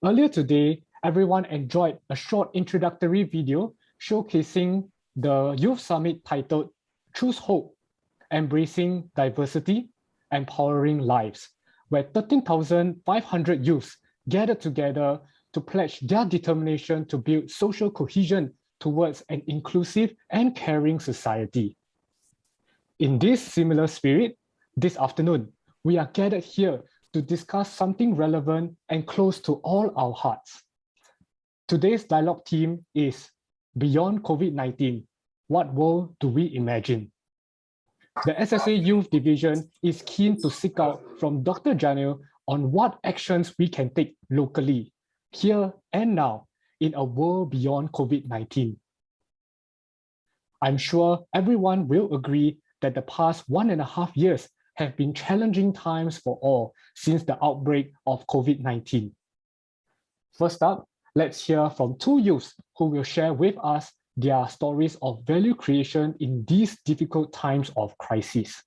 Earlier today, everyone enjoyed a short introductory video showcasing the Youth Summit titled Choose Hope, Embracing Diversity, Empowering Lives, where 13,500 youths gathered together to pledge their determination to build social cohesion towards an inclusive and caring society. In this similar spirit, this afternoon, we are gathered here to discuss something relevant and close to all our hearts. Today's dialogue theme is Beyond COVID-19, what world do we imagine? The SSA Youth Division is keen to seek out from Dr. Janil on what actions we can take locally, here and now, in a world beyond COVID-19. I'm sure everyone will agree that the past 1.5 years have been challenging times for all since the outbreak of COVID-19. First up, let's hear from two youths who will share with us their stories of value creation in these difficult times of crisis.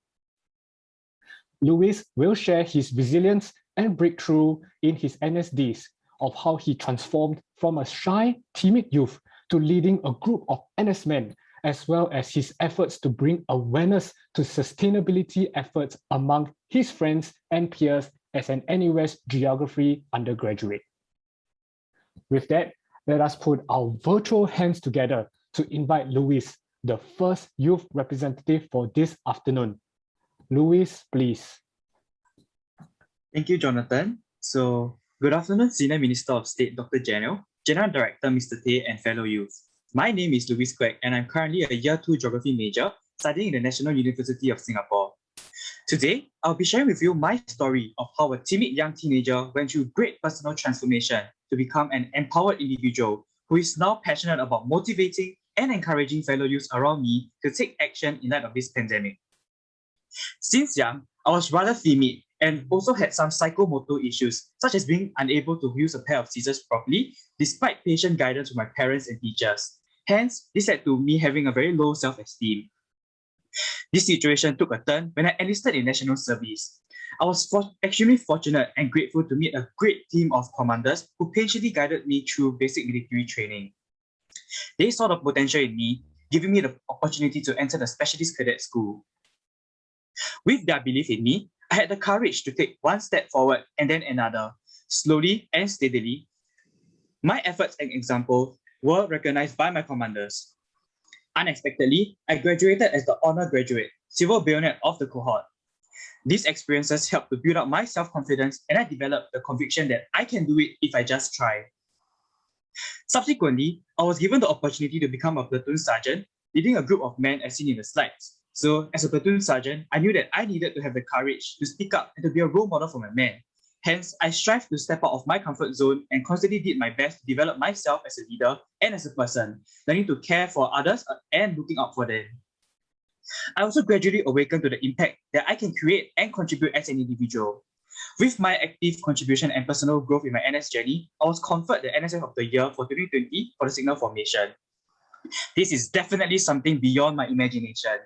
Louis will share his resilience and breakthrough in his NS days of how he transformed from a shy, timid youth to leading a group of NS men, as well as his efforts to bring awareness to sustainability efforts among his friends and peers as an NUS geography undergraduate. With that, let us put our virtual hands together to invite Louis, the first youth representative for this afternoon. Louis, please. Thank you, Jonathan. So, good afternoon, Senior Minister of State, Dr. Janil, General Director, Mr. Tay, and fellow youth. My name is Louis Quek, and I'm currently a Year 2 Geography major studying in the National University of Singapore. Today, I'll be sharing with you my story of how a timid young teenager went through great personal transformation to become an empowered individual who is now passionate about motivating and encouraging fellow youths around me to take action in light of this pandemic. Since young, I was rather timid and also had some psychomotor issues, such as being unable to use a pair of scissors properly despite patient guidance from my parents and teachers. Hence, this led to me having a very low self-esteem. This situation took a turn when I enlisted in national service. I was extremely fortunate and grateful to meet a great team of commanders who patiently guided me through basic military training. They saw the potential in me, giving me the opportunity to enter the specialist cadet school. With their belief in me, I had the courage to take one step forward and then another, slowly and steadily. My efforts and example were recognized by my commanders. Unexpectedly, I graduated as the honor graduate, Civil Bayonet of the cohort. These experiences helped to build up my self-confidence, and I developed the conviction that I can do it if I just try. Subsequently, I was given the opportunity to become a platoon sergeant, leading a group of men as seen in the slides. So, as a platoon sergeant, I knew that I needed to have the courage to speak up and to be a role model for my men. Hence, I strived to step out of my comfort zone and constantly did my best to develop myself as a leader and as a person, learning to care for others and looking out for them. I also gradually awakened to the impact that I can create and contribute as an individual. With my active contribution and personal growth in my NS journey, I was conferred the NSF of the Year for 2020 for the Signal Formation. This is definitely something beyond my imagination.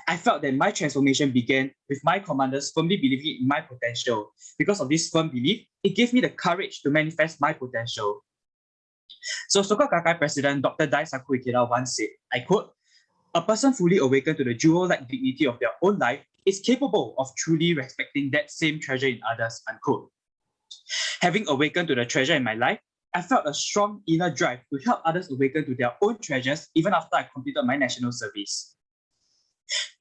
I felt that my transformation began with my commanders firmly believing in my potential. Because of this firm belief, it gave me the courage to manifest my potential. So Soka Gakkai President Dr. Dai Saku Ikeda once said, I quote, "A person fully awakened to the jewel-like dignity of their own life is capable of truly respecting that same treasure in others," unquote. Having awakened to the treasure in my life, I felt a strong inner drive to help others awaken to their own treasures even after I completed my national service.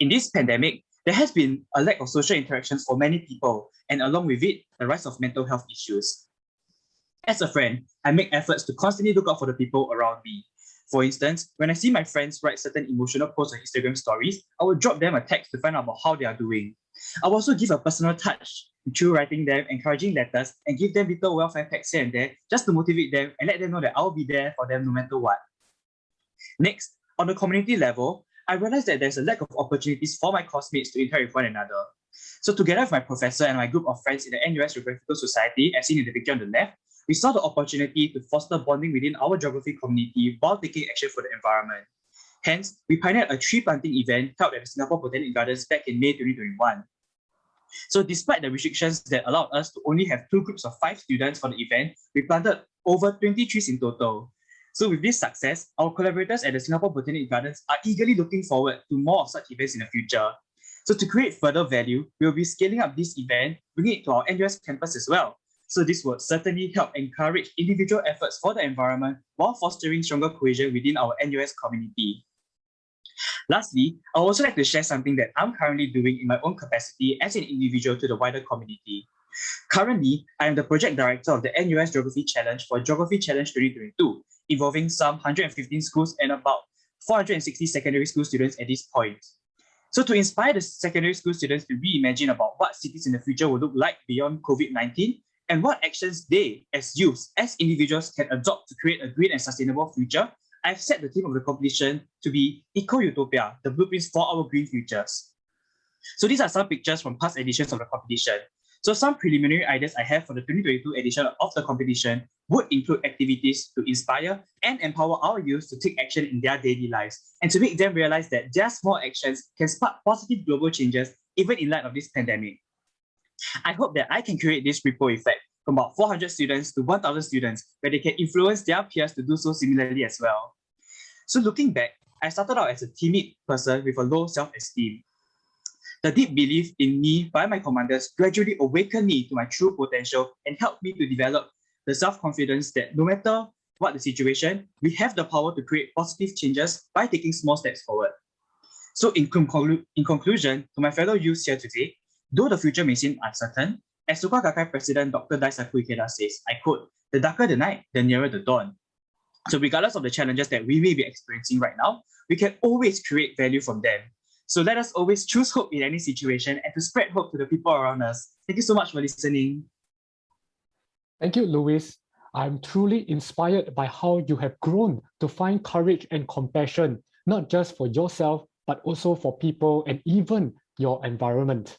In this pandemic, there has been a lack of social interactions for many people, and along with it, the rise of mental health issues. As a friend, I make efforts to constantly look out for the people around me. For instance, when I see my friends write certain emotional posts on Instagram stories, I will drop them a text to find out about how they are doing. I will also give a personal touch through writing them encouraging letters and give them little welfare packs here and there just to motivate them and let them know that I'll be there for them no matter what. Next, on the community level, I realized that there's a lack of opportunities for my classmates to interact with one another. So together with my professor and my group of friends in the NUS Geographical Society, as seen in the picture on the left, we saw the opportunity to foster bonding within our geography community while taking action for the environment. Hence, we pioneered a tree planting event held at the Singapore Botanic Gardens back in May 2021. So despite the restrictions that allowed us to only have 2 groups of 5 students for the event, we planted over 20 trees in total. So with this success, our collaborators at the Singapore Botanic Gardens are eagerly looking forward to more of such events in the future. So to create further value, we'll be scaling up this event, bringing it to our NUS campus as well. So this will certainly help encourage individual efforts for the environment while fostering stronger cohesion within our NUS community. Lastly, I would also like to share something that I'm currently doing in my own capacity as an individual to the wider community. Currently, I am the project director of the NUS Geography Challenge for Geography Challenge 2022, involving some 115 schools and about 460 secondary school students at this point. So to inspire the secondary school students to reimagine about what cities in the future will look like beyond COVID-19 and what actions they, as youths, as individuals, can adopt to create a green and sustainable future, I've set the theme of the competition to be Eco-Utopia, the blueprints for our green futures. So these are some pictures from past editions of the competition. So some preliminary ideas I have for the 2022 edition of the competition would include activities to inspire and empower our youth to take action in their daily lives and to make them realize that their small actions can spark positive global changes even in light of this pandemic. I hope that I can create this ripple effect from about 400 students to 1,000 students where they can influence their peers to do so similarly as well. So looking back, I started out as a timid person with a low self-esteem. The deep belief in me by my commanders gradually awakened me to my true potential and helped me to develop the self-confidence that no matter what the situation, we have the power to create positive changes by taking small steps forward. So in conclusion, to my fellow youths here today, though the future may seem uncertain, as Suka Gakkai President Dr. Daisaku Ikeda says, I quote, "The darker the night, the nearer the dawn." So regardless of the challenges that we may be experiencing right now, we can always create value from them. So let us always choose hope in any situation and to spread hope to the people around us. Thank you so much for listening. Thank you, Louis. I'm truly inspired by how you have grown to find courage and compassion, not just for yourself, but also for people and even your environment.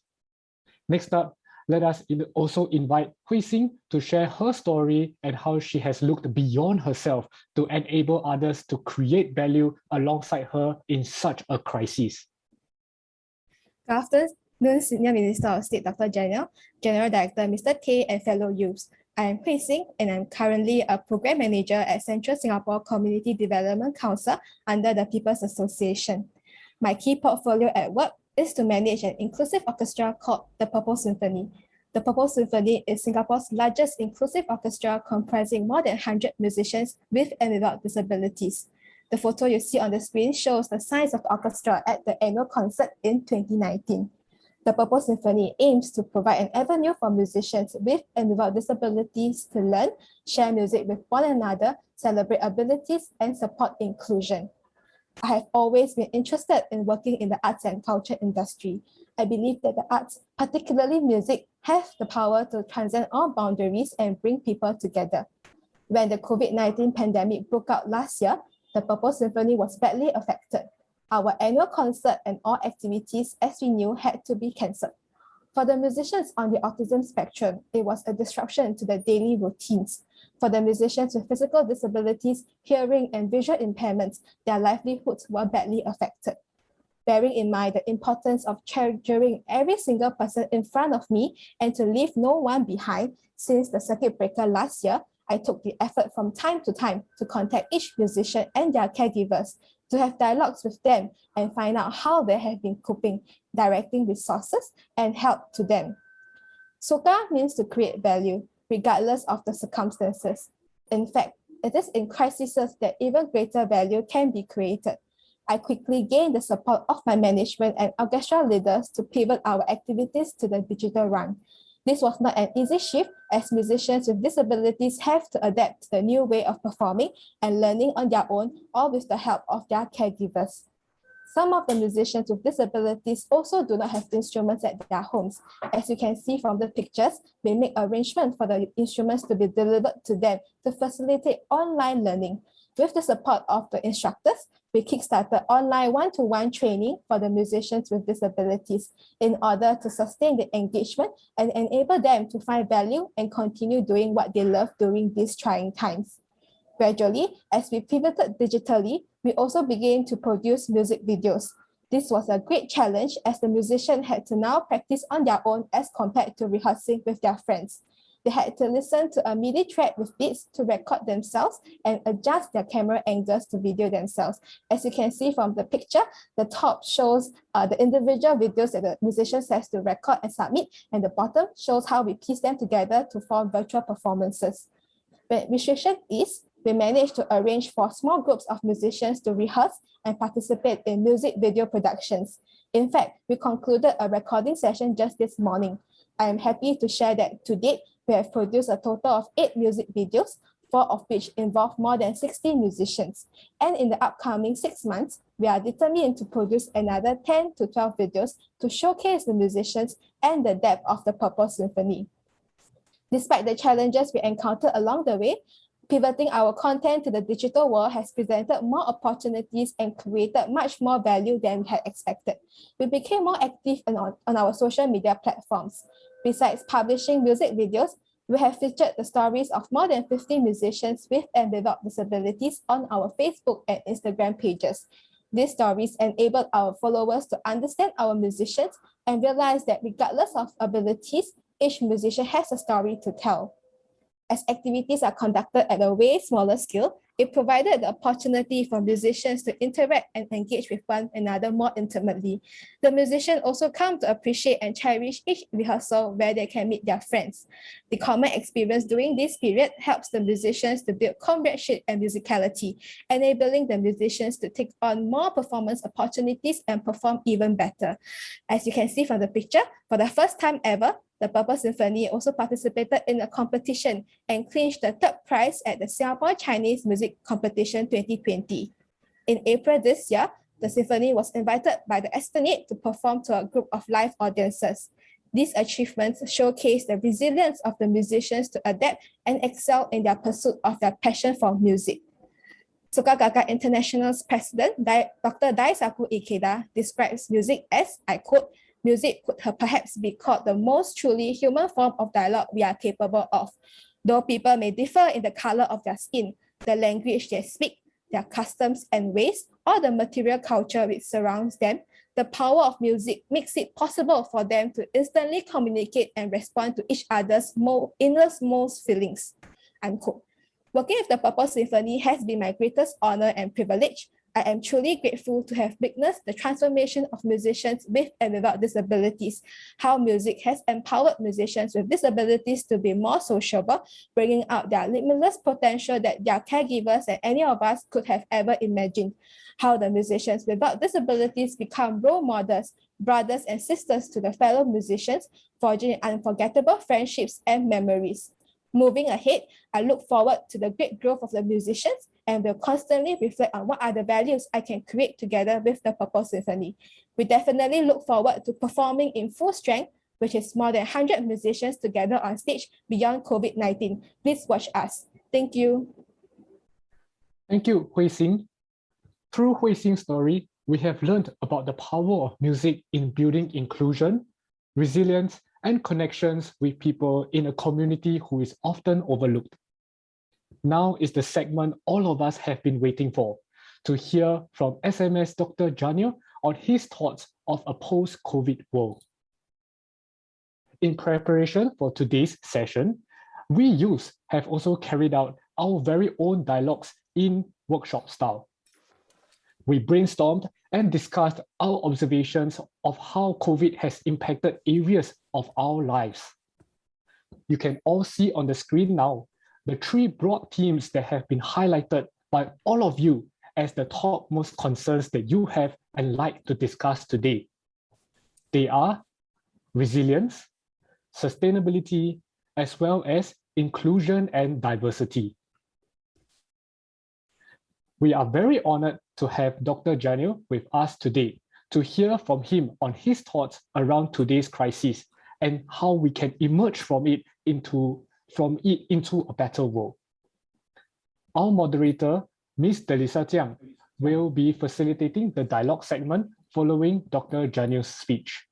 Next up, let us also invite Hui Xing to share her story and how she has looked beyond herself to enable others to create value alongside her in such a crisis. Good afternoon, Senior Minister of State Dr. Janil, General Director Mr. Tay, and fellow youths. I am Hui Xing, and I'm currently a Program Manager at Central Singapore Community Development Council under the People's Association. My key portfolio at work is to manage an inclusive orchestra called the Purple Symphony. The Purple Symphony is Singapore's largest inclusive orchestra comprising more than 100 musicians with and without disabilities. The photo you see on the screen shows the size of the orchestra at the annual concert in 2019. The Purple Symphony aims to provide an avenue for musicians with and without disabilities to learn, share music with one another, celebrate abilities, and support inclusion. I have always been interested in working in the arts and culture industry. I believe that the arts, particularly music, have the power to transcend all boundaries and bring people together. When the COVID-19 pandemic broke out last year, the Purple Symphony was badly affected. Our annual concert and all activities, as we knew, had to be cancelled. For the musicians on the autism spectrum, it was a disruption to their daily routines. For the musicians with physical disabilities, hearing and visual impairments, their livelihoods were badly affected. Bearing in mind the importance of treasuring every single person in front of me and to leave no one behind, since the circuit breaker last year, I took the effort from time to time to contact each musician and their caregivers, to have dialogues with them and find out how they have been coping, directing resources and help to them. SOCA means to create value, regardless of the circumstances. In fact, it is in crises that even greater value can be created. I quickly gained the support of my management and orchestra leaders to pivot our activities to the digital run. This was not an easy shift, as musicians with disabilities have to adapt to the new way of performing and learning on their own, or with the help of their caregivers. Some of the musicians with disabilities also do not have instruments at their homes. As you can see from the pictures, we make arrangements for the instruments to be delivered to them to facilitate online learning. With the support of the instructors, we kickstarted online one-to-one training for the musicians with disabilities in order to sustain the engagement and enable them to find value and continue doing what they love during these trying times. Gradually, as we pivoted digitally, we also began to produce music videos. This was a great challenge as the musicians had to now practice on their own as compared to rehearsing with their friends. They had to listen to a MIDI track with beats to record themselves and adjust their camera angles to video themselves. As you can see from the picture, the top shows the individual videos that the musicians has to record and submit, and the bottom shows how we piece them together to form virtual performances. When restriction is, we managed to arrange for small groups of musicians to rehearse and participate in music video productions. In fact, we concluded a recording session just this morning. I am happy to share that to date, we have produced a total of 8 music videos, 4 of which involve more than 60 musicians. And in the upcoming 6 months, we are determined to produce another 10 to 12 videos to showcase the musicians and the depth of the Purple Symphony. Despite the challenges we encountered along the way, pivoting our content to the digital world has presented more opportunities and created much more value than we had expected. We became more active on our social media platforms. Besides publishing music videos, we have featured the stories of more than 50 musicians with and without disabilities on our Facebook and Instagram pages. These stories enabled our followers to understand our musicians and realize that regardless of abilities, each musician has a story to tell. As activities are conducted at a way smaller scale, it provided the opportunity for musicians to interact and engage with one another more intimately. The musicians also come to appreciate and cherish each rehearsal where they can meet their friends. The common experience during this period helps the musicians to build comradeship and musicality, enabling the musicians to take on more performance opportunities and perform even better. As you can see from the picture, for the first time ever, the Purple Symphony also participated in a competition and clinched the 3rd prize at the Singapore Chinese Music Competition 2020. In April this year, the symphony was invited by the Esplanade to perform to a group of live audiences. These achievements showcase the resilience of the musicians to adapt and excel in their pursuit of their passion for music. Suka Gakkai International's president, Dr. Daisaku Ikeda, describes music as, I quote, "Music could perhaps be called the most truly human form of dialogue we are capable of. Though people may differ in the color of their skin, the language they speak, their customs and ways, or the material culture which surrounds them, the power of music makes it possible for them to instantly communicate and respond to each other's innermost feelings." Unquote. Working with the Purple Symphony has been my greatest honor and privilege. I am truly grateful to have witnessed the transformation of musicians with and without disabilities, how music has empowered musicians with disabilities to be more sociable, bringing out their limitless potential that their caregivers and any of us could have ever imagined, how the musicians without disabilities become role models, brothers and sisters to the fellow musicians, forging unforgettable friendships and memories. Moving ahead, I look forward to the great growth of the musicians and will constantly reflect on what are the values I can create together with the Purple Symphony. We definitely look forward to performing in full strength, which is more than 100 musicians together on stage beyond COVID-19. Please watch us. Thank you. Thank you, Hui Xing. Through Hui Xing's story, we have learned about the power of music in building inclusion, resilience, and connections with people in a community who is often overlooked. Now is the segment all of us have been waiting for, to hear from SMS Dr. Janil on his thoughts of a post-COVID world. In preparation for today's session, we youths have also carried out our very own dialogues in workshop style. We brainstormed and discussed our observations of how COVID has impacted areas of our lives. You can all see on the screen now the 3 broad themes that have been highlighted by all of you as the topmost concerns that you have and like to discuss today. They are resilience, sustainability, as well as inclusion and diversity. We are very honored to have Dr. Janil with us today to hear from him on his thoughts around today's crisis and how we can emerge from it into a better world. Our moderator, Ms. Delisa Jiang, will be facilitating the dialogue segment following Dr. Janil's speech.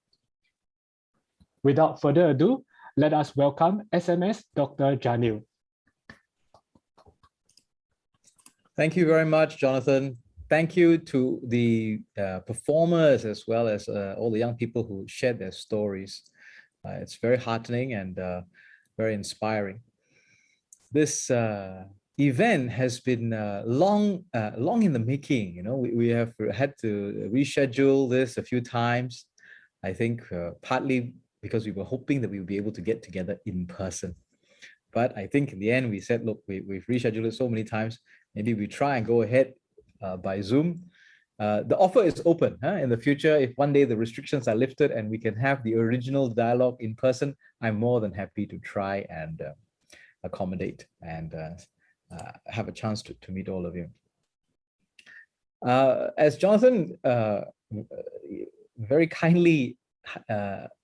Without further ado, let us welcome SMS Dr. Janil. Thank you very much, Jonathan. thank you to the performers as well as all the young people who shared their stories. It's very heartening and very inspiring. This event has been long in the making. You know, we have had to reschedule this a few times. I think partly because we were hoping that we would be able to get together in person. But I think in the end, we said, look, we've rescheduled it so many times. Maybe we try and go ahead by Zoom. The offer is open in the future. If one day the restrictions are lifted and we can have the original dialogue in person, I'm more than happy to try and accommodate and have a chance to meet all of you. As Jonathan very kindly,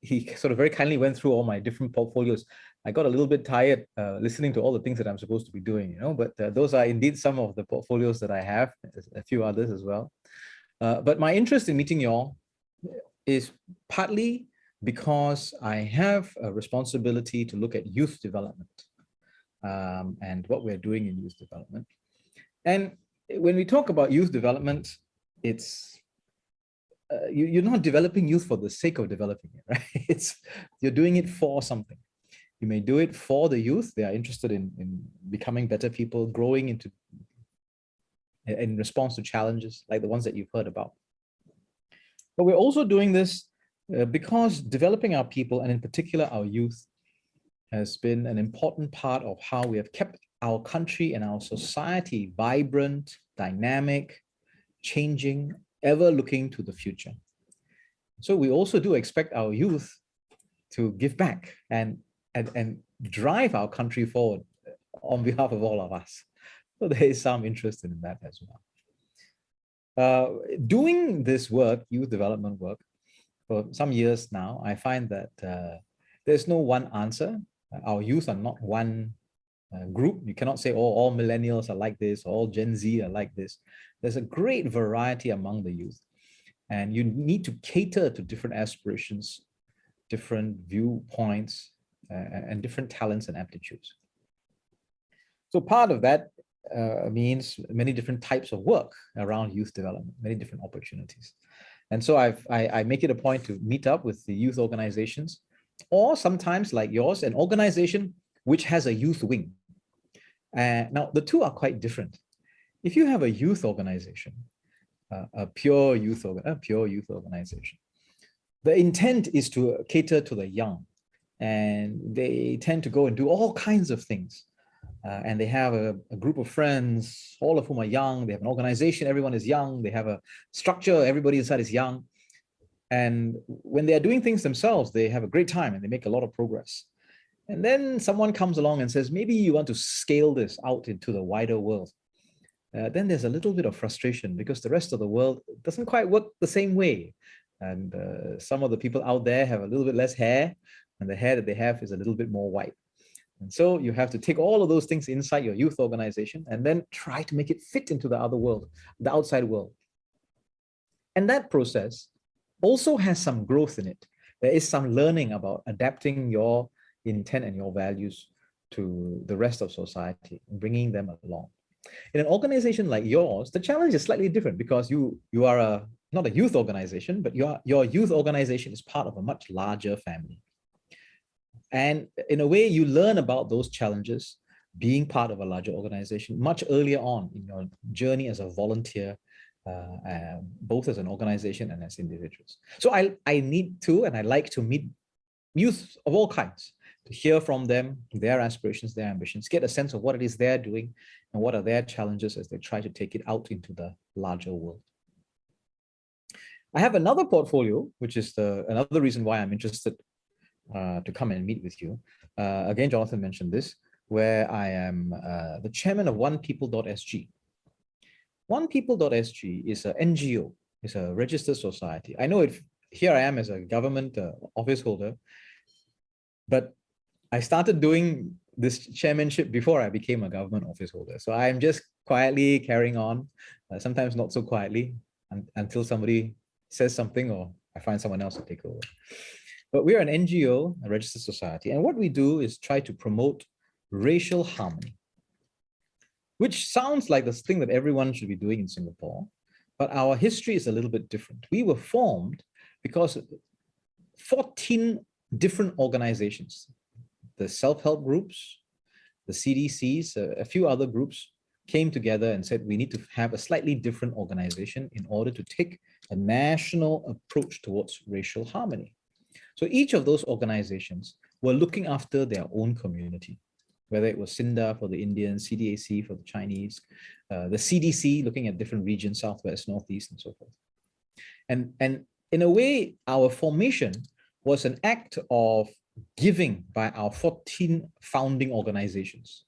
he sort of very kindly went through all my different portfolios. I got a little bit tired listening to all the things that I'm supposed to be doing, you know, but those are indeed some of the portfolios that I have, a few others as well. But my interest in meeting you all is partly because I have a responsibility to look at youth development and what we're doing in youth development. And when we talk about youth development, it's you're not developing youth for the sake of developing it, right? You're doing it for something. You may do it for the youth. They are interested in becoming better people, growing in response to challenges like the ones that you've heard about. But we're also doing this because developing our people, and in particular our youth, has been an important part of how we have kept our country and our society vibrant, dynamic, changing, ever looking to the future. So we also do expect our youth to give back and drive our country forward on behalf of all of us. So there is some interest in that as well. Doing this work, youth development work, for some years now, I find that there's no one answer. Our youth are not one group. You cannot say, oh, all millennials are like this, or all Gen Z are like this. There's a great variety among the youth. And you need to cater to different aspirations, different viewpoints, and different talents and aptitudes. So part of that means many different types of work around youth development, many different opportunities. And so I make it a point to meet up with the youth organizations, or sometimes like yours, an organization which has a youth wing. Now, the two are quite different. If you have a youth organization, a pure youth organization, the intent is to cater to the young, and they tend to go and do all kinds of things. And they have a group of friends, all of whom are young. They have an organization, everyone is young. They have a structure, everybody inside is young. And when they are doing things themselves, they have a great time and they make a lot of progress. And then someone comes along and says, maybe you want to scale this out into the wider world. Then there's a little bit of frustration because the rest of the world doesn't quite work the same way. And some of the people out there have a little bit less hair, and the hair that they have is a little bit more white. And so you have to take all of those things inside your youth organization and then try to make it fit into the other world, the outside world. And that process also has some growth in it. There is some learning about adapting your intent and your values to the rest of society and bringing them along. In an organization like yours, the challenge is slightly different because you are not a youth organization, but your youth organization is part of a much larger family. And in a way, you learn about those challenges being part of a larger organization much earlier on in your journey as a volunteer, both as an organization and as individuals. So I need to, and I like to meet youth of all kinds, to hear from them, their aspirations, their ambitions, get a sense of what it is they're doing and what are their challenges as they try to take it out into the larger world. I have another portfolio, which is another reason why I'm interested to come and meet with you. Again, Jonathan mentioned this, where I am the chairman of onepeople.sg. Onepeople.sg is an NGO, it's a registered society. I know here I am as a government office holder, but I started doing this chairmanship before I became a government office holder. So I'm just quietly carrying on, sometimes not so quietly, until somebody says something or I find someone else to take over. But we're an NGO, a registered society, and what we do is try to promote racial harmony, which sounds like the thing that everyone should be doing in Singapore. but our history is a little bit different. We were formed because 14 different organizations, the self-help groups, the CDCs, a few other groups came together and said, we need to have a slightly different organization in order to take a national approach towards racial harmony. So each of those organizations were looking after their own community, whether it was SINDA for the Indians, CDAC for the Chinese, the CDC looking at different regions, Southwest, Northeast, and so forth. And in a way, our formation was an act of giving by our 14 founding organizations.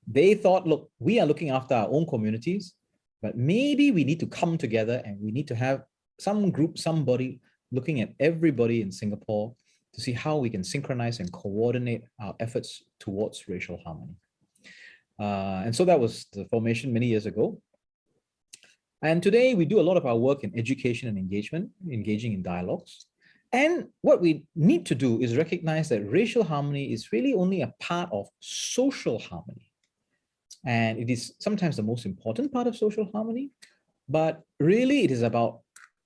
They thought, look, we are looking after our own communities, but maybe we need to come together and we need to have some group, somebody looking at everybody in Singapore to see how we can synchronize and coordinate our efforts towards racial harmony. And so that was the formation many years ago. And today we do a lot of our work in education and engagement, engaging in dialogues. And what we need to do is recognize that racial harmony is really only a part of social harmony. And it is sometimes the most important part of social harmony, but really it is about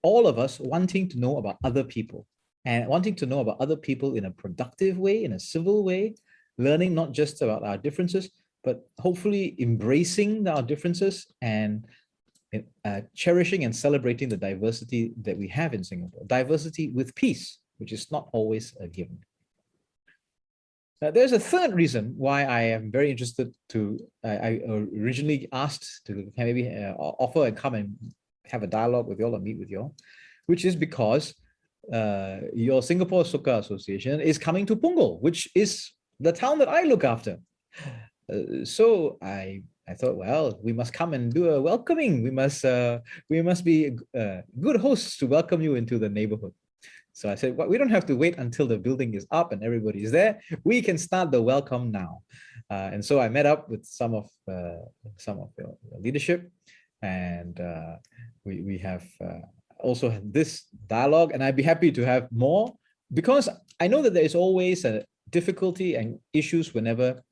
all of us wanting to know about other people and wanting to know about other people in a productive way, in a civil way, learning not just about our differences, but hopefully embracing our differences and cherishing and celebrating the diversity that we have in Singapore. Diversity with peace, which is not always a given. There's a third reason why I am very interested to, I originally asked to maybe offer and come and have a dialogue with you all or meet with you all, which is because your Singapore Soka Association is coming to Punggol, which is the town that I look after. So I thought, well, we must come and do a welcoming. We must be good hosts to welcome you into the neighborhood. So I said, well, we don't have to wait until the building is up and everybody is there. We can start the welcome now. And so I met up with some of your leadership, and we have also had this dialogue, and I'd be happy to have more, because I know that there is always a difficulty and issues whenever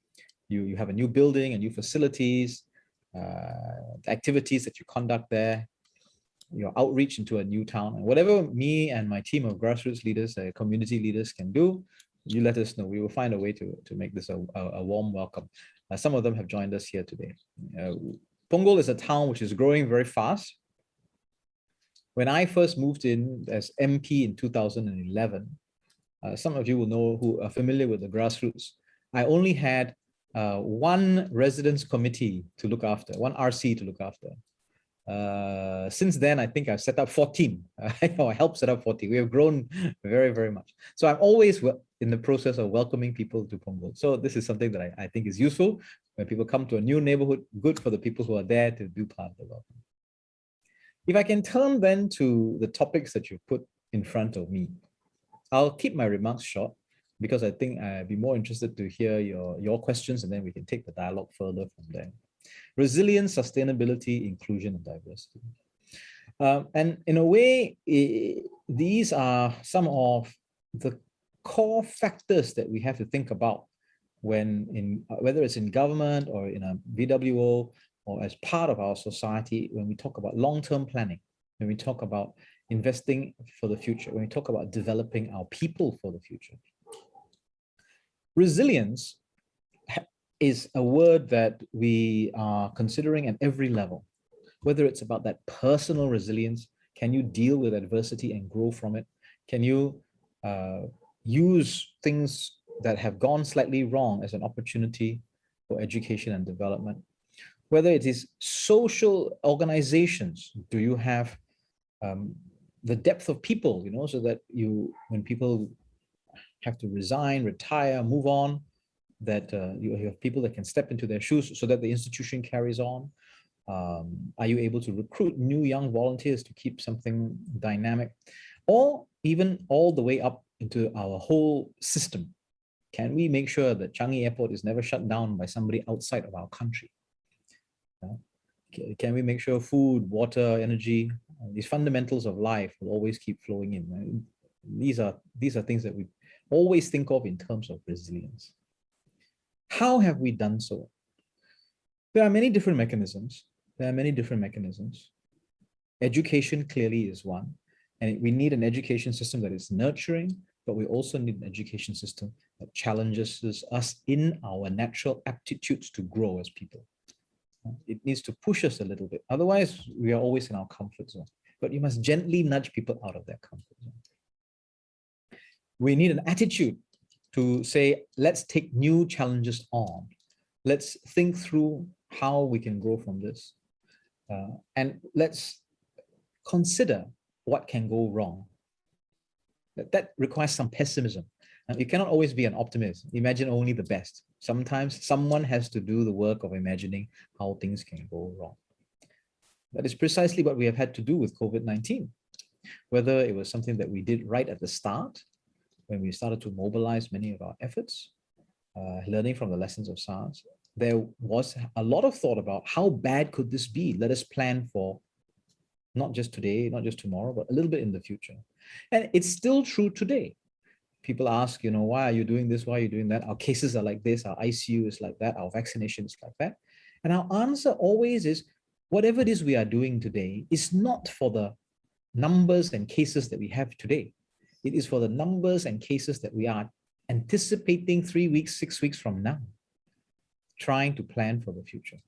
you have a new building and new facilities, the activities that you conduct there, your outreach into a new town, and whatever me and my team of grassroots leaders, community leaders can do, you let us know. We will find a way to make this a warm welcome. Some of them have joined us here today. Punggol is a town which is growing very fast. When I first moved in as MP in 2011, some of you will know who are familiar with the grassroots. I only had one residence committee to look after, one RC to look after. Since then, I think I've set up 14. I helped set up 14. We have grown very, very much. So I'm always in the process of welcoming people to Punggol. So this is something that I think is useful. When people come to a new neighborhood, good for the people who are there to do part of the welcome. If I can turn then to the topics that you put in front of me, I'll keep my remarks short because I think I'd be more interested to hear your questions, and then we can take the dialogue further from there. Resilience, sustainability, inclusion, and diversity. And in a way, these are some of the core factors that we have to think about when whether it's in government or in a BWO or as part of our society, when we talk about long-term planning, when we talk about investing for the future, when we talk about developing our people for the future. Resilience is a word that we are considering at every level, whether it's about that personal resilience. Can you deal with adversity and grow from it? Can you use things that have gone slightly wrong as an opportunity for education and development? Whether it is social organizations, do you have the depth of people, so that when people have to resign, retire, move on, that you have people that can step into their shoes so that the institution carries on? Are you able to recruit new young volunteers to keep something dynamic? Or even all the way up into our whole system. Can we make sure that Changi Airport is never shut down by somebody outside of our country? Can we make sure food, water, energy, these fundamentals of life will always keep flowing in? These are things that we always think of in terms of resilience. How have we done so? There are many different mechanisms. Education clearly is one. And we need an education system that is nurturing, but we also need an education system that challenges us in our natural aptitudes to grow as people. It needs to push us a little bit. Otherwise, we are always in our comfort zone. But you must gently nudge people out of their comfort zone. We need an attitude to say, let's take new challenges on. Let's think through how we can grow from this. And let's consider what can go wrong. That requires some pessimism. And you cannot always be an optimist. Imagine only the best. Sometimes someone has to do the work of imagining how things can go wrong. That is precisely what we have had to do with COVID-19. Whether it was something that we did right at the start, when we started to mobilize many of our efforts, learning from the lessons of SARS, there was a lot of thought about how bad could this be? Let us plan for not just today, not just tomorrow, but a little bit in the future. And it's still true today. People ask, why are you doing this? Why are you doing that? Our cases are like this, our ICU is like that, our vaccination is like that. And our answer always is, whatever it is we are doing today is not for the numbers and cases that we have today. It is for the numbers and cases that we are anticipating 3 weeks, 6 weeks from now, trying to plan for the future.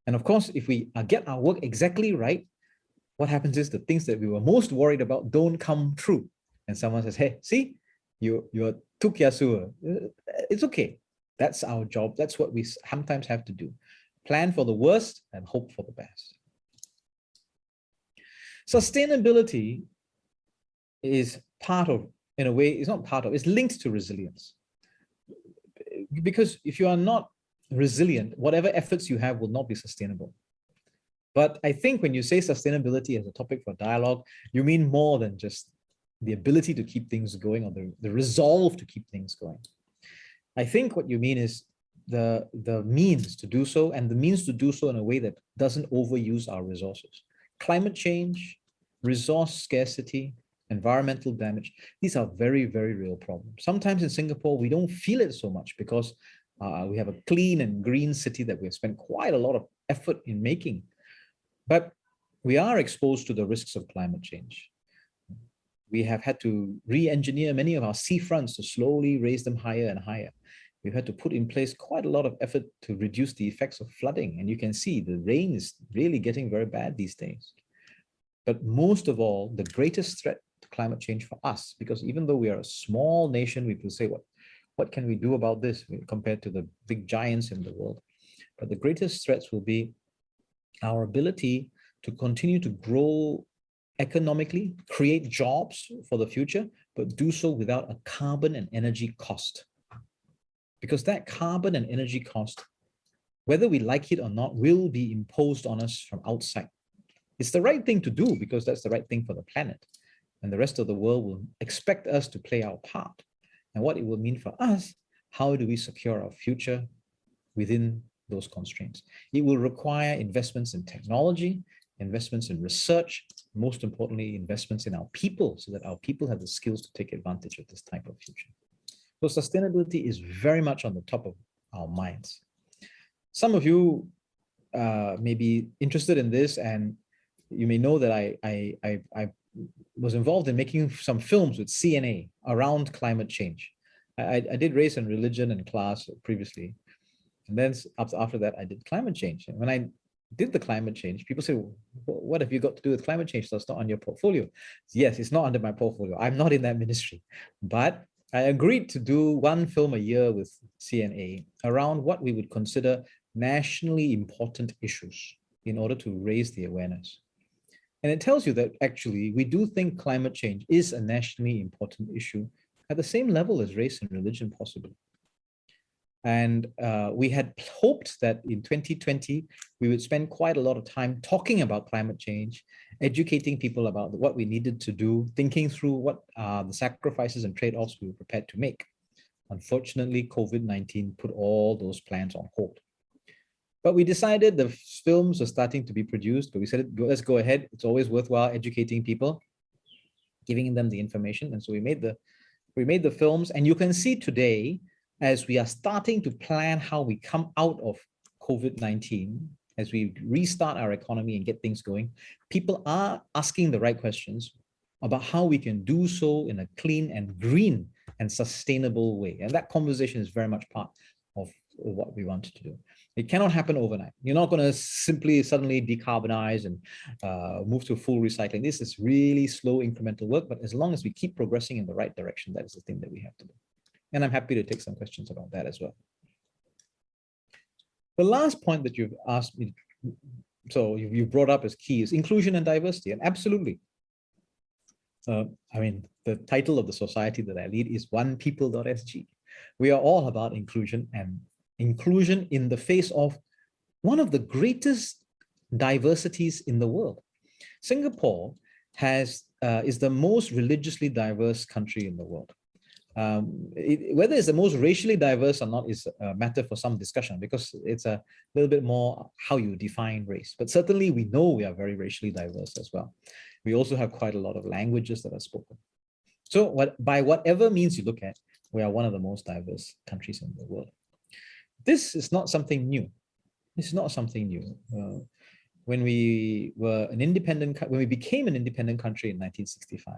And of course, if we get our work exactly right, what happens is the things that we were most worried about don't come true. And someone says, hey, see, you're too kiasu. It's okay. That's our job. That's what we sometimes have to do. Plan for the worst and hope for the best. Sustainability is part of, in a way, it's not part of, it's linked to resilience. Because if you are not resilient, whatever efforts you have will not be sustainable. But I think when you say sustainability as a topic for dialogue, you mean more than just the ability to keep things going or the resolve to keep things going. I think what you mean is the means to do so, and the means to do so in a way that doesn't overuse our resources. Climate change, resource scarcity, environmental damage, these are very, very real problems. Sometimes in Singapore, we don't feel it so much because we have a clean and green city that we have spent quite a lot of effort in making. But we are exposed to the risks of climate change. We have had to re-engineer many of our seafronts to slowly raise them higher and higher. We've had to put in place quite a lot of effort to reduce the effects of flooding. And you can see the rain is really getting very bad these days. But most of all, the greatest threat to climate change for us, because even though we are a small nation, we will say, what can we do about this compared to the big giants in the world? But the greatest threats will be our ability to continue to grow economically, create jobs for the future, but do so without a carbon and energy cost. Because that carbon and energy cost, whether we like it or not, will be imposed on us from outside. It's the right thing to do because that's the right thing for the planet. And the rest of the world will expect us to play our part. And what it will mean for us, how do we secure our future within those constraints? It will require investments in technology, investments in research, most importantly, investments in our people so that our people have the skills to take advantage of this type of future. So sustainability is very much on the top of our minds. Some of you may be interested in this, and you may know that I was involved in making some films with CNA around climate change. I did race and religion in class previously. And then after that, I did climate change. And when I did the climate change, people say, what have you got to do with climate change? That's not on your portfolio. Yes, it's not under my portfolio. I'm not in that ministry. But I agreed to do one film a year with CNA around what we would consider nationally important issues in order to raise the awareness. And it tells you that actually we do think climate change is a nationally important issue at the same level as race and religion possibly. And we had hoped that in 2020, we would spend quite a lot of time talking about climate change, educating people about what we needed to do, thinking through what the sacrifices and trade-offs we were prepared to make. Unfortunately, COVID-19 put all those plans on hold. But we decided the films are starting to be produced, but we said, let's go ahead. It's always worthwhile educating people, giving them the information. And so we made the films, and you can see today, as we are starting to plan how we come out of COVID-19, as we restart our economy and get things going, people are asking the right questions about how we can do so in a clean and green and sustainable way. And that conversation is very much part of what we want to do. It cannot happen overnight. You're not going to simply suddenly decarbonize and move to full recycling. This is really slow incremental work, but as long as we keep progressing in the right direction, that is the thing that we have to do. And I'm happy to take some questions about that as well. The last point that you've asked me, so you brought up as key, is inclusion and diversity. And absolutely. I mean, the title of the society that I lead is onepeople.sg. We are all about inclusion, and inclusion in the face of one of the greatest diversities in the world. Singapore is the most religiously diverse country in the world. Whether it's the most racially diverse or not is a matter for some discussion, because it's a little bit more how you define race. But certainly we know we are very racially diverse as well. We also have quite a lot of languages that are spoken. So by whatever means you look at, we are one of the most diverse countries in the world. This is not something new. This is not something new. When we became an independent country in 1965,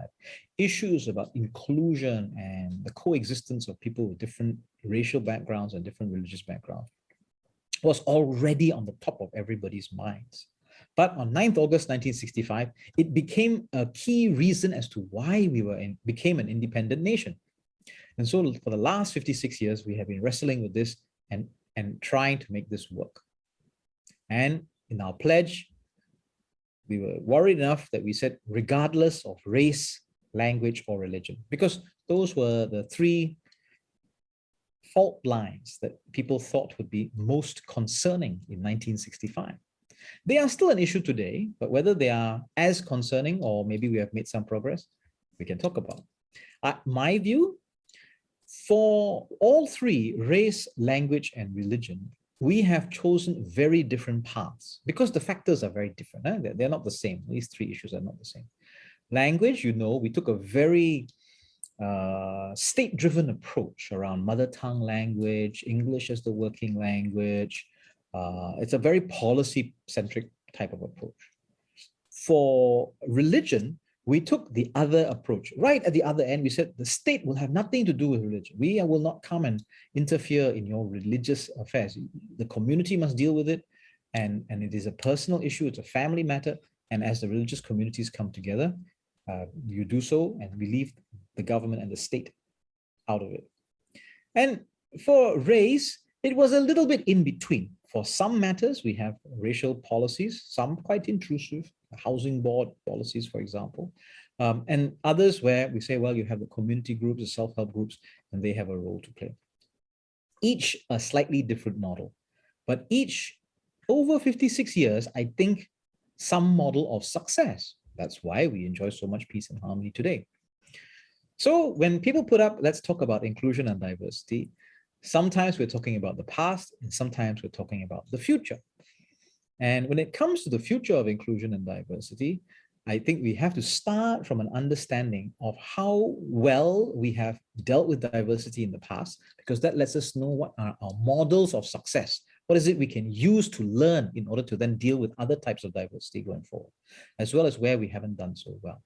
issues about inclusion and the coexistence of people with different racial backgrounds and different religious backgrounds was already on the top of everybody's minds. But on 9th August 1965, it became a key reason as to why we became an independent nation. And so for the last 56 years, we have been wrestling with this and trying to make this work. And in our pledge, we were worried enough that we said, regardless of race, language, or religion, because those were the three fault lines that people thought would be most concerning in 1965. They are still an issue today, but whether they are as concerning or maybe we have made some progress, we can talk about. My view, for all three, race, language, and religion, we have chosen very different paths because the factors are very different. They're not the same. These three issues are not the same. Language, we took a very state-driven approach around mother tongue language, English as the working language. It's a very policy-centric type of approach. For religion, we took the other approach. Right at the other end, we said the state will have nothing to do with religion. We will not come and interfere in your religious affairs. The community must deal with it, and it is a personal issue. It's a family matter. And as the religious communities come together, you do so, and we leave the government and the state out of it. And for race, it was a little bit in between. For some matters, we have racial policies, some quite intrusive, housing board policies, for example, and others where we say, well, you have the community groups, the self-help groups, and they have a role to play. Each a slightly different model, but each over 56 years, I think some model of success. That's why we enjoy so much peace and harmony today. So when people put up, let's talk about inclusion and diversity, sometimes we're talking about the past and sometimes we're talking about the future. And when it comes to the future of inclusion and diversity, I think we have to start from an understanding of how well we have dealt with diversity in the past, because that lets us know what are our models of success. What is it we can use to learn in order to then deal with other types of diversity going forward, as well as where we haven't done so well.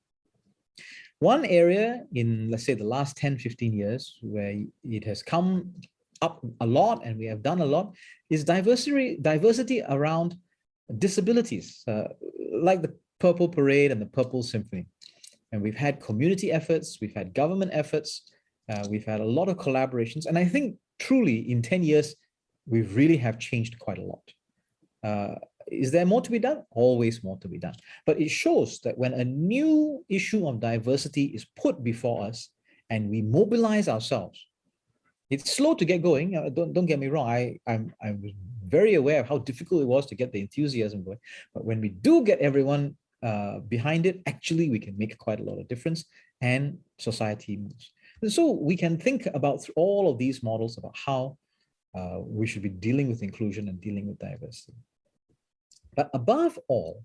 One area in, let's say, the last 10, 15 years where it has come up a lot and we have done a lot is diversity around disabilities, like the Purple Parade and the Purple Symphony. And we've had community efforts, we've had government efforts, we've had a lot of collaborations. And I think truly in 10 years, we really have changed quite a lot. Is there more to be done? Always more to be done. But it shows that when a new issue of diversity is put before us and we mobilize ourselves, it's slow to get going. Don't get me wrong. I'm very aware of how difficult it was to get the enthusiasm going. But when we do get everyone behind it, actually we can make quite a lot of difference and society moves. And so we can think about all of these models about how we should be dealing with inclusion and dealing with diversity. But above all,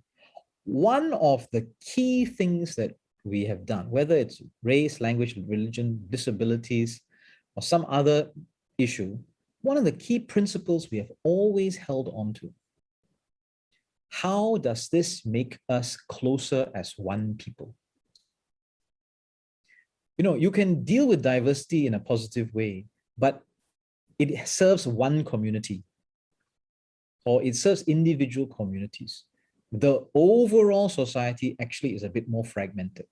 one of the key things that we have done, whether it's race, language, religion, disabilities, or some other issue, one of the key principles we have always held on to how does this make us closer as one people? You know, you can deal with diversity in a positive way, but it serves one community or it serves individual communities. The overall society actually is a bit more fragmented.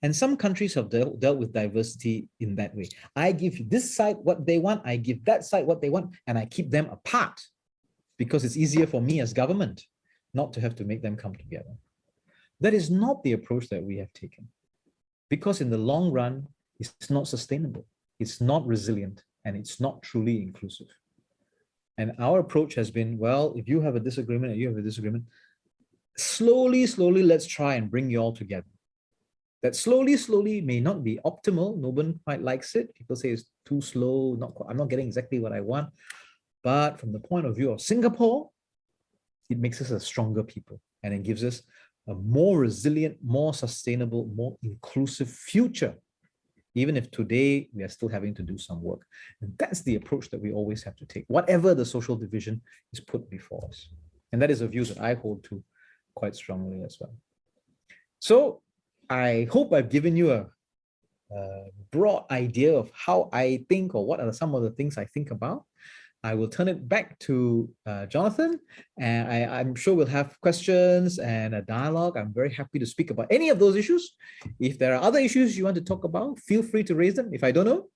And some countries have dealt with diversity in that way. I give this side what they want, I give that side what they want, and I keep them apart because it's easier for me as government not to have to make them come together. That is not the approach that we have taken, because in the long run, it's not sustainable, it's not resilient, and it's not truly inclusive. And our approach has been, well, if you have a disagreement and you have a disagreement, slowly, let's try and bring you all together. That slowly may not be optimal. No one quite likes it. People say it's too slow. I'm not getting exactly what I want. But from the point of view of Singapore, it makes us a stronger people, and it gives us a more resilient, more sustainable, more inclusive future, even if today we are still having to do some work. And that's the approach that we always have to take, whatever the social division is put before us. And that is a view that I hold to quite strongly as well. So I hope I've given you a broad idea of how I think, or what are some of the things I think about. I will turn it back to Jonathan, and I'm sure we'll have questions and a dialogue. I'm very happy to speak about any of those issues. If there are other issues you want to talk about, feel free to raise them. If I don't know,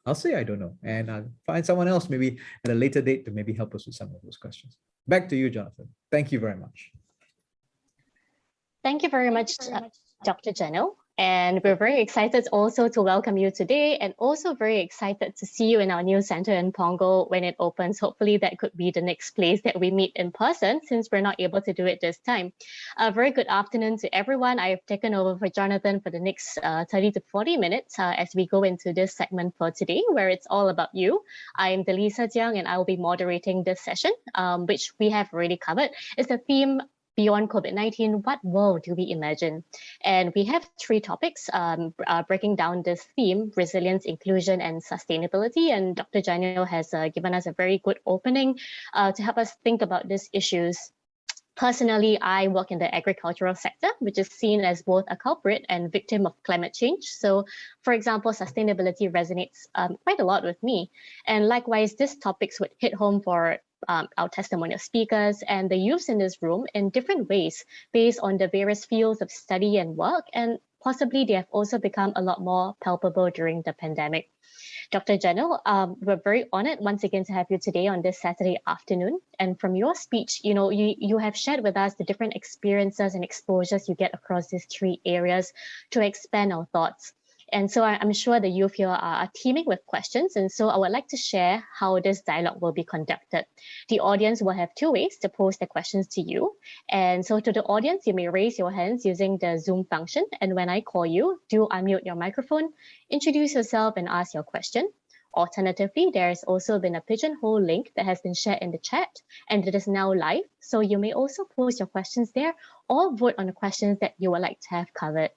I'll say I don't know, and I'll find someone else maybe at a later date to maybe help us with some of those questions. Back to you, Jonathan. Thank you very much. Thank you very much, Dr. Janil. And we're very excited also to welcome you today, and also very excited to see you in our new center in Punggol when it opens. Hopefully that could be the next place that we meet in person, since we're not able to do it this time. A very good afternoon to everyone. I've taken over for Jonathan for the next 30 to 40 minutes as we go into this segment for today, where it's all about you. I'm Delisa Jiang, and I will be moderating this session, which we have already covered. It's the theme Beyond COVID-19, what world do we imagine? And we have three topics breaking down this theme: resilience, inclusion, and sustainability. And Dr. Janil has given us a very good opening to help us think about these issues. Personally, I work in the agricultural sector, which is seen as both a culprit and victim of climate change. So, for example, sustainability resonates quite a lot with me. And likewise, these topics would hit home for our testimonial speakers and the youths in this room in different ways based on the various fields of study and work, and possibly they have also become a lot more palpable during the pandemic. Dr. Janil, we're very honored once again to have you today on this Saturday afternoon. And from your speech, you have shared with us the different experiences and exposures you get across these three areas to expand our thoughts. And so I'm sure the youth here are teeming with questions. And so I would like to share how this dialogue will be conducted. The audience will have two ways to pose their questions to you. And so to the audience, you may raise your hands using the Zoom function. And when I call you, do unmute your microphone, introduce yourself and ask your question. Alternatively, there has also been a Pigeonhole link that has been shared in the chat, and it is now live. So you may also post your questions there or vote on the questions that you would like to have covered.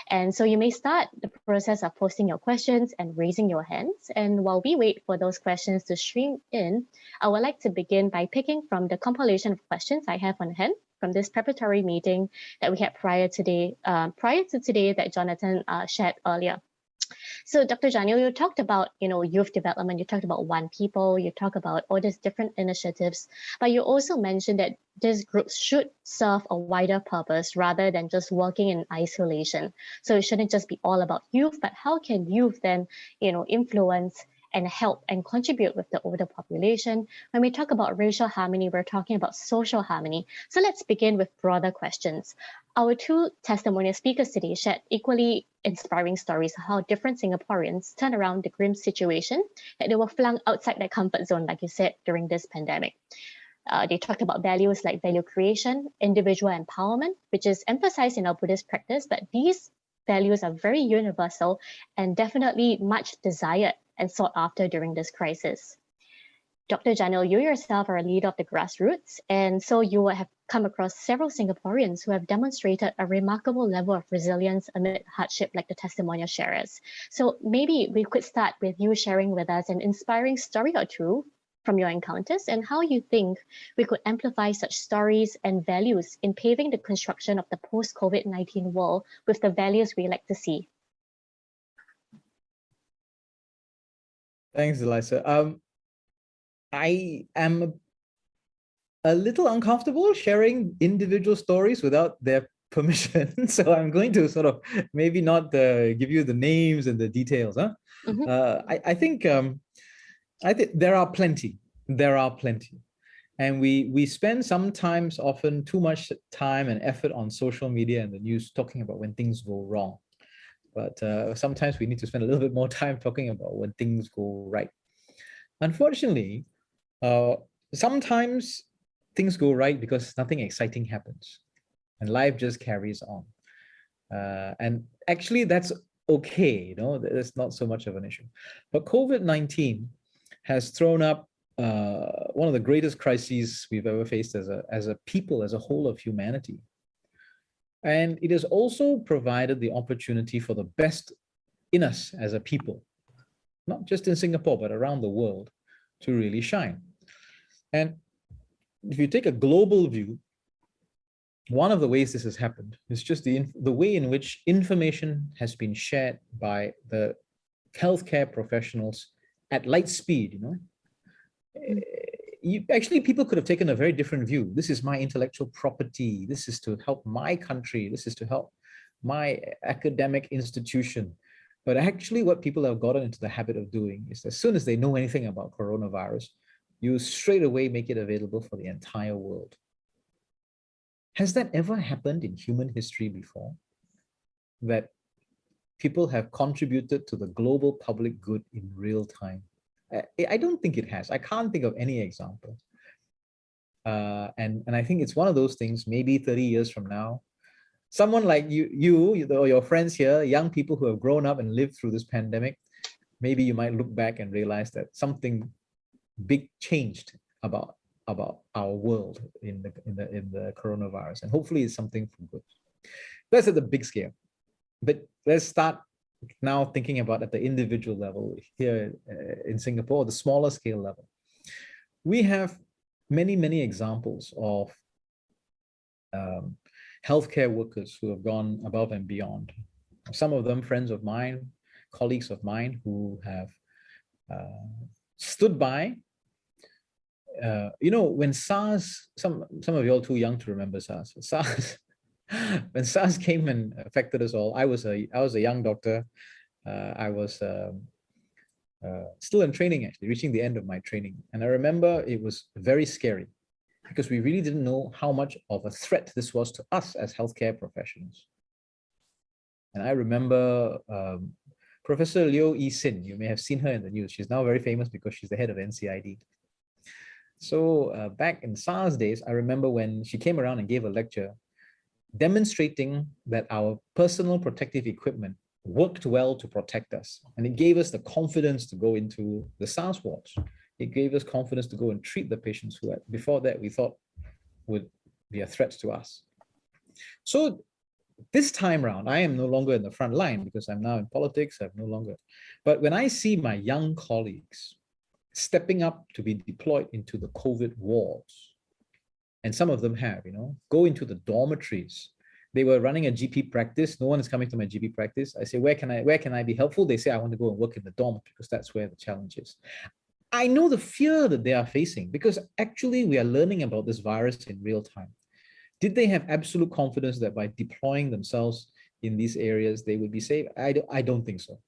And so you may start the process of posting your questions and raising your hands. And while we wait for those questions to stream in, I would like to begin by picking from the compilation of questions I have on hand from this preparatory meeting that we had prior to today that Jonathan shared earlier. So Dr. Janil, you talked about, youth development, you talked about one people, you talk about all these different initiatives, but you also mentioned that these groups should serve a wider purpose rather than just working in isolation. So it shouldn't just be all about youth, but how can youth then, influence and help and contribute with the older population? When we talk about racial harmony, we're talking about social harmony. So let's begin with broader questions. Our two testimonial speakers today shared equally inspiring stories of how different Singaporeans turn around the grim situation that they were flung outside their comfort zone, like you said, during this pandemic. They talked about values like value creation, individual empowerment, which is emphasized in our Buddhist practice, but these values are very universal and definitely much desired and sought after during this crisis. Dr. Janil, you yourself are a leader of the grassroots, and so you will have come across several Singaporeans who have demonstrated a remarkable level of resilience amid hardship, like the testimonial sharers. So maybe we could start with you sharing with us an inspiring story or two from your encounters and how you think we could amplify such stories and values in paving the construction of the post-COVID-19 world with the values we like to see. Thanks, Eliza. I am a little uncomfortable sharing individual stories without their permission. So I'm going to sort of maybe not give you the names and the details. Huh? I think there are plenty. There are plenty. And we spend sometimes often too much time and effort on social media and the news talking about when things go wrong. But sometimes we need to spend a little bit more time talking about when things go right. Unfortunately, sometimes things go right because nothing exciting happens and life just carries on. And actually that's okay, that's not so much of an issue. But COVID-19 has thrown up one of the greatest crises we've ever faced as a people, as a whole of humanity. And it has also provided the opportunity for the best in us as a people, not just in Singapore, but around the world, to really shine. And if you take a global view, one of the ways this has happened is just the way in which information has been shared by the healthcare professionals at light speed. Actually, people could have taken a very different view. This is my intellectual property. This is to help my country. This is to help my academic institution. But actually, what people have gotten into the habit of doing is as soon as they know anything about coronavirus, you straight away make it available for the entire world. Has that ever happened in human history before? That people have contributed to the global public good in real time? I don't think it has. I can't think of any example. And I think it's one of those things, maybe 30 years from now, someone like you or your friends here, young people who have grown up and lived through this pandemic, maybe you might look back and realize that something big changed about our world in the coronavirus, and hopefully it's something for good. That's at the big scale. But let's start now thinking about at the individual level here in Singapore, the smaller scale level. We have many examples of healthcare workers who have gone above and beyond. Some of them friends of mine, colleagues of mine who have stood by. When SARS, some of you all too young to remember SARS. When SARS came and affected us all, I was a young doctor. I was still in training, actually, reaching the end of my training. And I remember it was very scary because we really didn't know how much of a threat this was to us as healthcare professionals. And I remember Professor Liu Yi-Sin, you may have seen her in the news. She's now very famous because she's the head of NCID. So back in SARS days, I remember when she came around and gave a lecture demonstrating that our personal protective equipment worked well to protect us. And it gave us the confidence to go into the SARS wards. It gave us confidence to go and treat the patients who before that we thought would be a threat to us. So this time around, I am no longer in the front line because I'm now in politics. I'm no longer. But when I see my young colleagues stepping up to be deployed into the COVID wards, and some of them have, go into the dormitories. They were running a GP practice. No one is coming to my GP practice. I say, where can I be helpful? They say, I want to go and work in the dormitory because that's where the challenge is. I know the fear that they are facing because actually we are learning about this virus in real time. Did they have absolute confidence that by deploying themselves in these areas, they would be safe? I don't think so.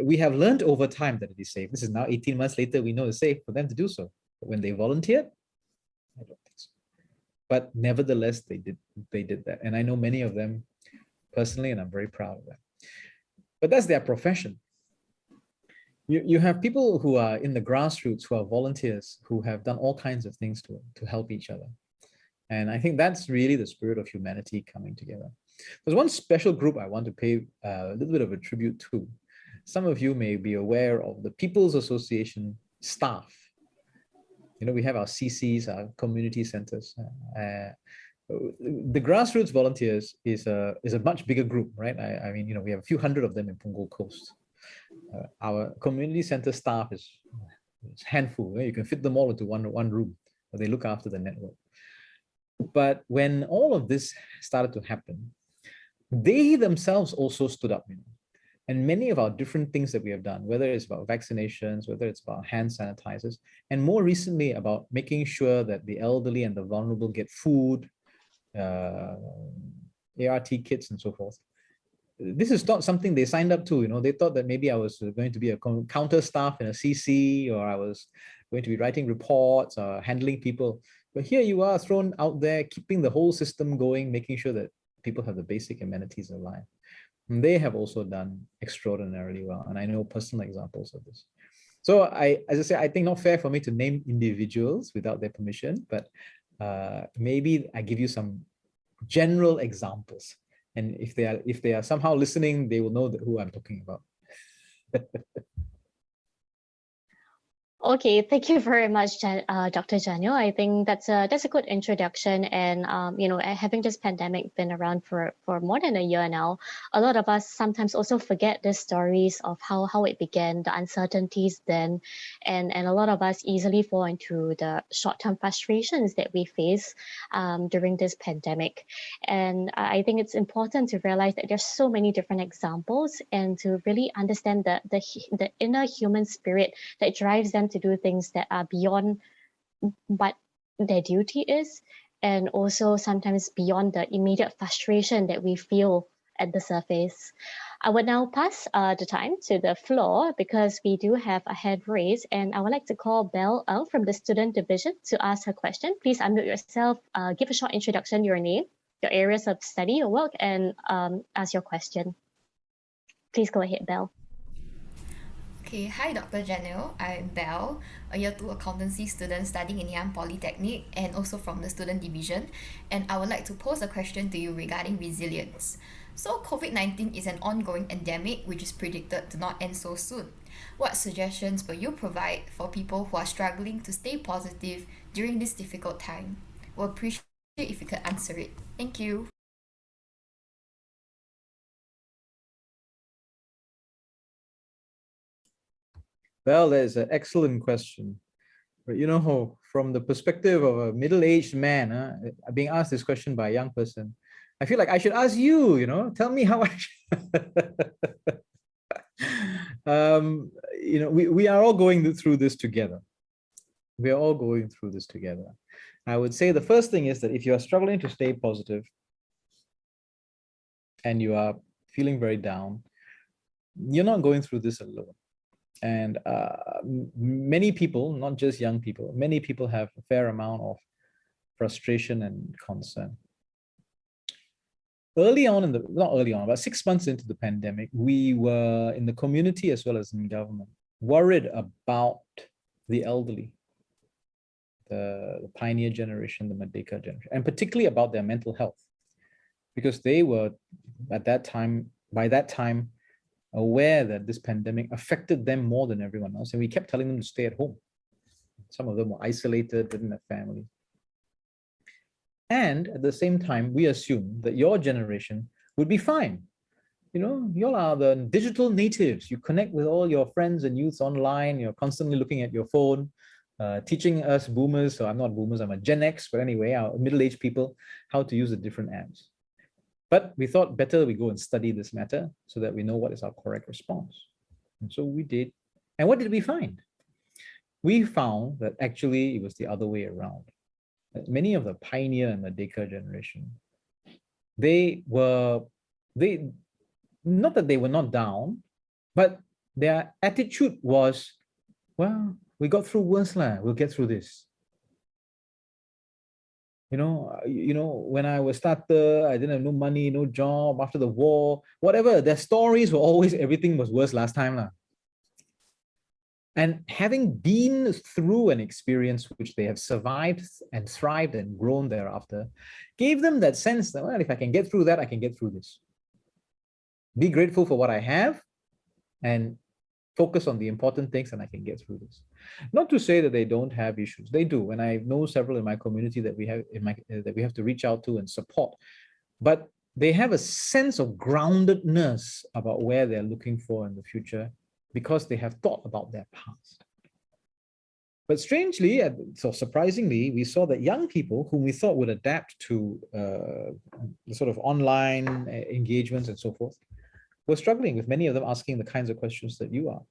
We have learned over time that it is safe. This is now 18 months later, we know it's safe for them to do so. But when they volunteered, I don't think so. But nevertheless, they did that. And I know many of them personally, and I'm very proud of them. But that's their profession. You have people who are in the grassroots, who are volunteers, who have done all kinds of things to help each other. And I think that's really the spirit of humanity coming together. There's one special group I want to pay a little bit of a tribute to. Some of you may be aware of the People's Association staff. We have our CCs, our community centers. The grassroots volunteers is a much bigger group, right? I mean, we have a few hundred of them in Punggol Coast. Our community center staff is It's a handful. You can fit them all into one room, but they look after the network. But when all of this started to happen, they themselves also stood up, and many of our different things that we have done, whether it's about vaccinations, whether it's about hand sanitizers, and more recently about making sure that the elderly and the vulnerable get food, ART kits and so forth. This is not something they signed up to. They thought that maybe I was going to be a counter staff in a CC, or I was going to be writing reports or handling people. But here you are, thrown out there, keeping the whole system going, making sure that people have the basic amenities of life. And they have also done extraordinarily well. And I know personal examples of this. So as I say, I think not fair for me to name individuals without their permission, but maybe I give you some general examples. And if they are somehow listening, they will know who I'm talking about. Okay, thank you very much, Dr. Janil. I think that's a good introduction. And having this pandemic been around for more than a year now, a lot of us sometimes also forget the stories of how it began, the uncertainties then, and a lot of us easily fall into the short-term frustrations that we face during this pandemic. And I think it's important to realize that there's so many different examples, and to really understand the inner human spirit that drives them to do things that are beyond what their duty is, and also sometimes beyond the immediate frustration that we feel at the surface. I would now pass the time to the floor, because we do have a hand raised, and I would like to call Belle out from the student division to ask her question. Please unmute yourself, give a short introduction, your name, your areas of study, your work, and ask your question. Please go ahead, Belle. Okay, hi Dr. Janil. I'm Belle, a year 2 accountancy student studying in Ngee Polytechnic and also from the student division. And I would like to pose a question to you regarding resilience. So COVID-19 is an ongoing endemic which is predicted to not end so soon. What suggestions will you provide for people who are struggling to stay positive during this difficult time? We'll appreciate if you could answer it. Thank you. Well, that is an excellent question. But from the perspective of a middle-aged man, being asked this question by a young person, I feel like I should ask you, tell me how I we are all going through this together. We are all going through this together. I would say the first thing is that if you are struggling to stay positive and you are feeling very down, you're not going through this alone. And many people, not just young people, many people have a fair amount of frustration and concern. Not early on, about 6 months into the pandemic, we were in the community as well as in government worried about the elderly, the pioneer generation, the Merdeka generation, and particularly about their mental health, because they were by that time, aware that this pandemic affected them more than everyone else. And we kept telling them to stay at home. Some of them were isolated, didn't have family. And at the same time, we assumed that your generation would be fine. You all are the digital natives. You connect with all your friends and youths online. You're constantly looking at your phone, teaching us boomers. So I'm not boomers, I'm a Gen X, but anyway, our middle-aged people, how to use the different apps. But we thought better we go and study this matter so that we know what is our correct response. And so we did. And what did we find? We found that actually it was the other way around. That many of the pioneer and Merdeka generation, not that they were not down, but their attitude was, well, we got through worse, we'll get through this. When I was starter, I didn't have no money, no job after the war, whatever. Their stories were always everything was worse last time. And having been through an experience which they have survived and thrived and grown thereafter, gave them that sense that, well, if I can get through that, I can get through this. Be grateful for what I have and focus on the important things, and I can get through this. Not to say that they don't have issues. They do, and I know several in my community that we have to reach out to and support. But they have a sense of groundedness about where they're looking for in the future because they have thought about their past. But strangely, so surprisingly, we saw that young people whom we thought would adapt to the sort of online engagements and so forth were struggling, with many of them asking the kinds of questions that you are.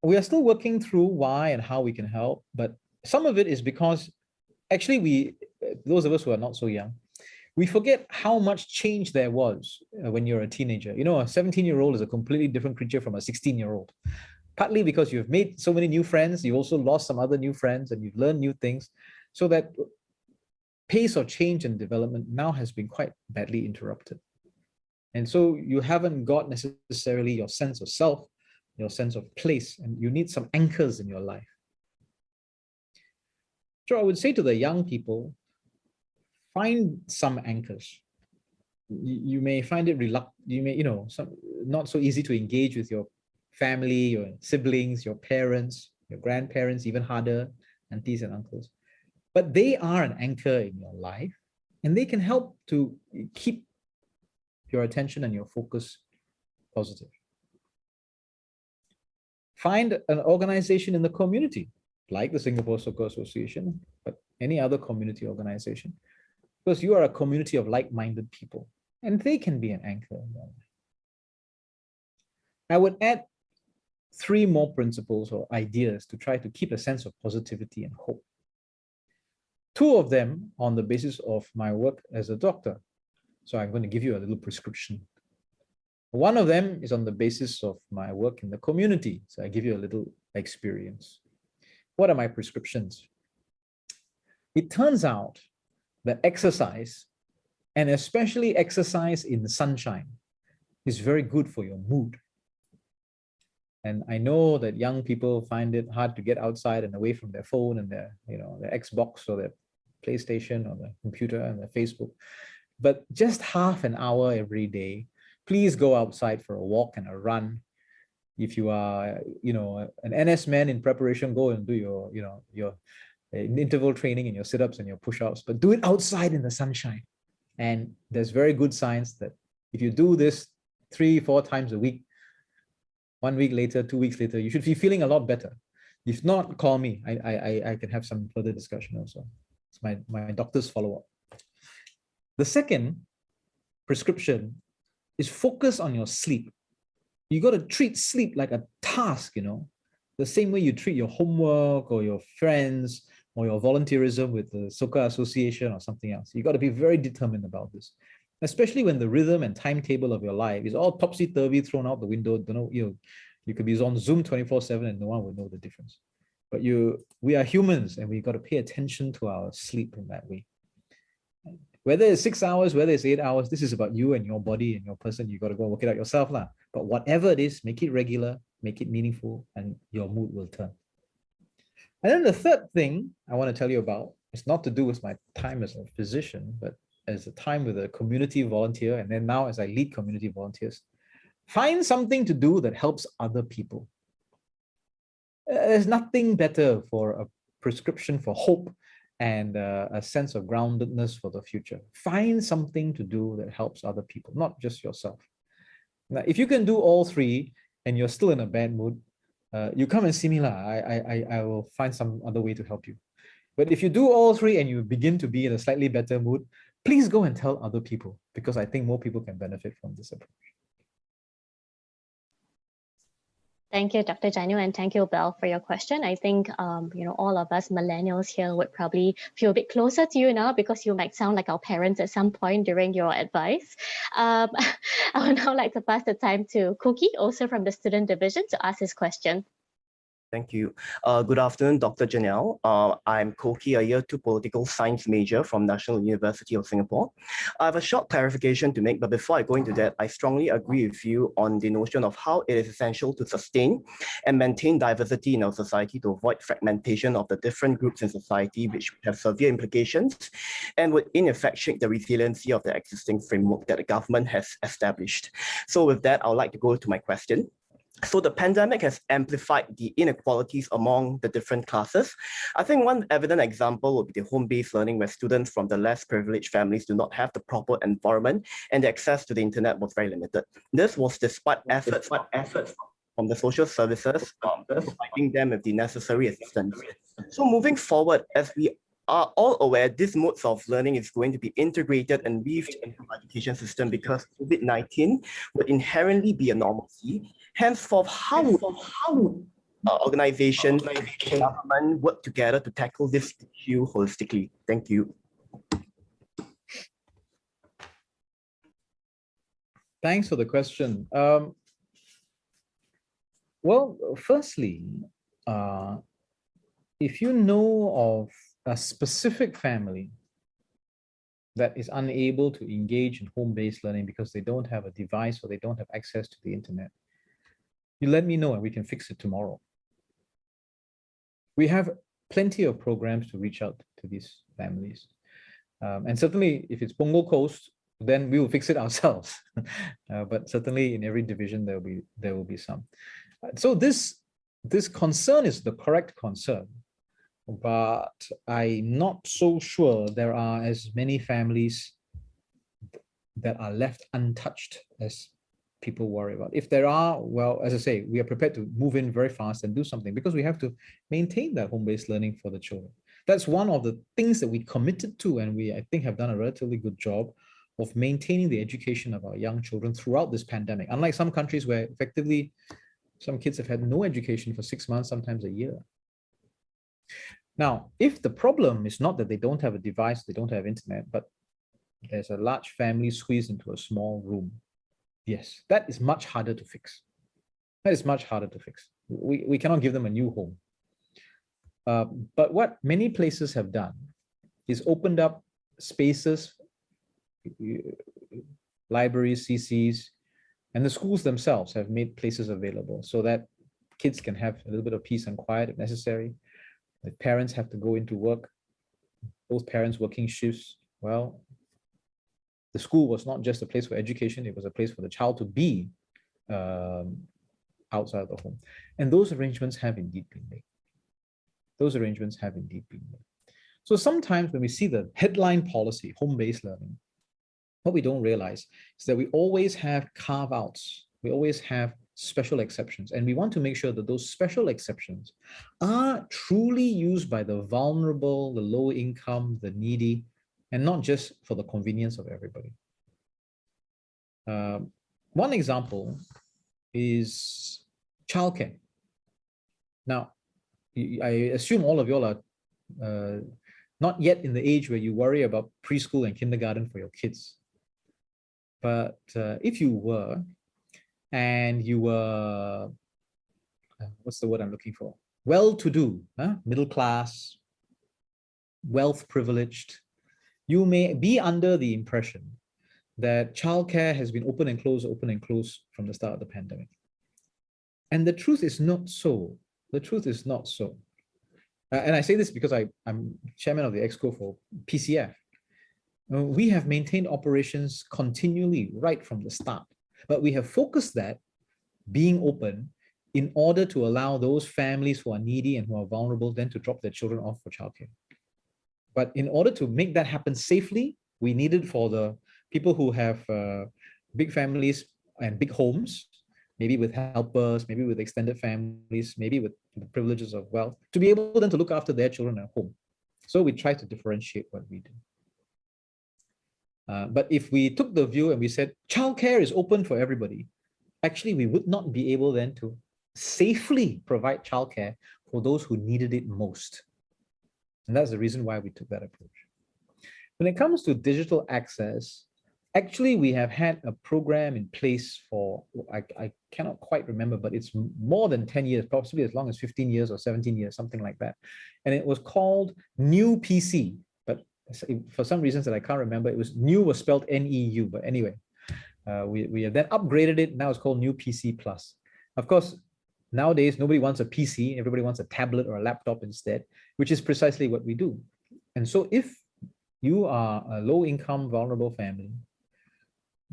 We are still working through why and how we can help, but some of it is because actually those of us who are not so young, we forget how much change there was when you're a teenager. You know, a 17-year-old is a completely different creature from a 16-year-old. Partly because you've made so many new friends, you also lost some other new friends, and you've learned new things. So that pace of change and development now has been quite badly interrupted. And so you haven't got necessarily your sense of self, your sense of place, and you need some anchors in your life. So I would say to the young people, find some anchors. You may find it not so easy to engage with your family, your siblings, your parents, your grandparents, even harder, aunties and uncles. But they are an anchor in your life, and they can help to keep your attention and your focus positive. Find an organization in the community, like the Singapore Soccer Association, but any other community organization, because you are a community of like-minded people, and they can be an anchor in your life. I would add 3 more principles or ideas to try to keep a sense of positivity and hope. 2 of them on the basis of my work as a doctor. So I'm going to give you a little prescription. One of them is on the basis of my work in the community. So I give you a little experience. What are my prescriptions? It turns out that exercise, and especially exercise in the sunshine, is very good for your mood. And I know that young people find it hard to get outside and away from their phone and their Xbox or their PlayStation or their computer and their Facebook. But just half an hour every day, please go outside for a walk and a run. If you are, an NS man in preparation, go and do your interval training and your sit-ups and your push-ups, but do it outside in the sunshine. And there's very good science that if you do this 3-4 times a week, 1 week later, 2 weeks later, you should be feeling a lot better. If not, call me. I can have some further discussion also. It's my doctor's follow-up. The second prescription is focus on your sleep. You got to treat sleep like a task, the same way you treat your homework or your friends or your volunteerism with the Soccer Association or something else. You got to be very determined about this, especially when the rhythm and timetable of your life is all topsy-turvy, thrown out the window. You could be on Zoom 24/7 and no one would know the difference. But we are humans, and we got to pay attention to our sleep in that way. Whether it's 6 hours, whether it's 8 hours, this is about you and your body and your person. You got to go work it out yourself. But whatever it is, make it regular, make it meaningful, and your mood will turn. And then the third thing I want to tell you about is not to do with my time as a physician, but as a time with a community volunteer, and then now as I lead community volunteers. Find something to do that helps other people. There's nothing better for a prescription for hope and a sense of groundedness for the future. Find something to do that helps other people, not just yourself. Now, if you can do all 3 and you're still in a bad mood, you come and see me. I will find some other way to help you. But if you do all 3 and you begin to be in a slightly better mood, please go and tell other people, because I think more people can benefit from this approach. Thank you, Dr. Janil, and thank you, Belle, for your question. I think, all of us millennials here would probably feel a bit closer to you now, because you might sound like our parents at some point during your advice. I would now like to pass the time to Cookie, also from the student division, to ask his question. Thank you. Good afternoon, Dr. Janil. I'm Koki, a Year 2 Political Science major from National University of Singapore. I have a short clarification to make, but before I go into that, I strongly agree with you on the notion of how it is essential to sustain and maintain diversity in our society to avoid fragmentation of the different groups in society, which have severe implications and would in effect shake the resiliency of the existing framework that the government has established. So with that, I would like to go to my question. So the pandemic has amplified the inequalities among the different classes. I think one evident example would be the home-based learning, where students from the less privileged families do not have the proper environment and the access to the internet was very limited. This was despite efforts from the social services, providing them with the necessary assistance. So moving forward, as we are all aware, this modes of learning is going to be integrated and weaved into our education system because COVID-19 would inherently be a normalcy. Henceforth, how would organizations, government work together to tackle this issue holistically? Thank you. Thanks for the question. Well, firstly, if you know of a specific family that is unable to engage in home-based learning because they don't have a device or they don't have access to the internet, you let me know and we can fix it tomorrow. We have plenty of programs to reach out to these families. And certainly if it's Punggol Coast, then we will fix it ourselves. But certainly in every division, there will be some. So this concern is the correct concern, but I'm not so sure there are as many families that are left untouched as people worry about. If there are, well, as I say, we are prepared to move in very fast and do something because we have to maintain that home-based learning for the children. That's one of the things that we committed to, and we, I think, have done a relatively good job of maintaining the education of our young children throughout this pandemic. Unlike some countries where effectively some kids have had no education for 6 months, sometimes a year. Now, if the problem is not that they don't have a device, they don't have internet, but there's a large family squeezed into a small room, yes, that is much harder to fix. That is much harder to fix. We cannot give them a new home. But what many places have done is opened up spaces, libraries, CCs, and the schools themselves have made places available so that kids can have a little bit of peace and quiet if necessary. If parents have to go into work, both parents working shifts, well, the school was not just a place for education, it was a place for the child to be outside of the home. And those arrangements have indeed been made. Those arrangements have indeed been made. So sometimes when we see the headline policy, home-based learning, what we don't realize is that we always have carve-outs. We always have special exceptions. And we want to make sure that those special exceptions are truly used by the vulnerable, the low income, the needy, and not just for the convenience of everybody. One example is childcare. Now, I assume all of you all are not yet in the age where you worry about preschool and kindergarten for your kids. But if you were, and you were, what's the word I'm looking for? Well-to-do, middle class, wealth privileged, you may be under the impression that childcare has been open and closed from the start of the pandemic. And the truth is not so. The truth is not so. And I say this because I'm chairman of the EXCO for PCF. We have maintained operations continually right from the start, but we have focused that being open in order to allow those families who are needy and who are vulnerable then to drop their children off for childcare. But in order to make that happen safely, we needed for the people who have big families and big homes, maybe with helpers, maybe with extended families, maybe with the privileges of wealth, to be able then to look after their children at home. So we try to differentiate what we do. But if we took the view and we said, childcare is open for everybody, actually we would not be able then to safely provide childcare for those who needed it most. And that's the reason why we took that approach. When it comes to digital access, actually we have had a program in place for, I cannot quite remember, but it's more than 10 years, possibly as long as 15 years or 17 years, something like that. And it was called New PC. For some reasons that I can't remember, it was new was spelled N-E-U, but anyway, we have then upgraded it. Now it's called New PC Plus. Of course, nowadays, nobody wants a PC, everybody wants a tablet or a laptop instead, which is precisely what we do. And so if you are a low-income, vulnerable family,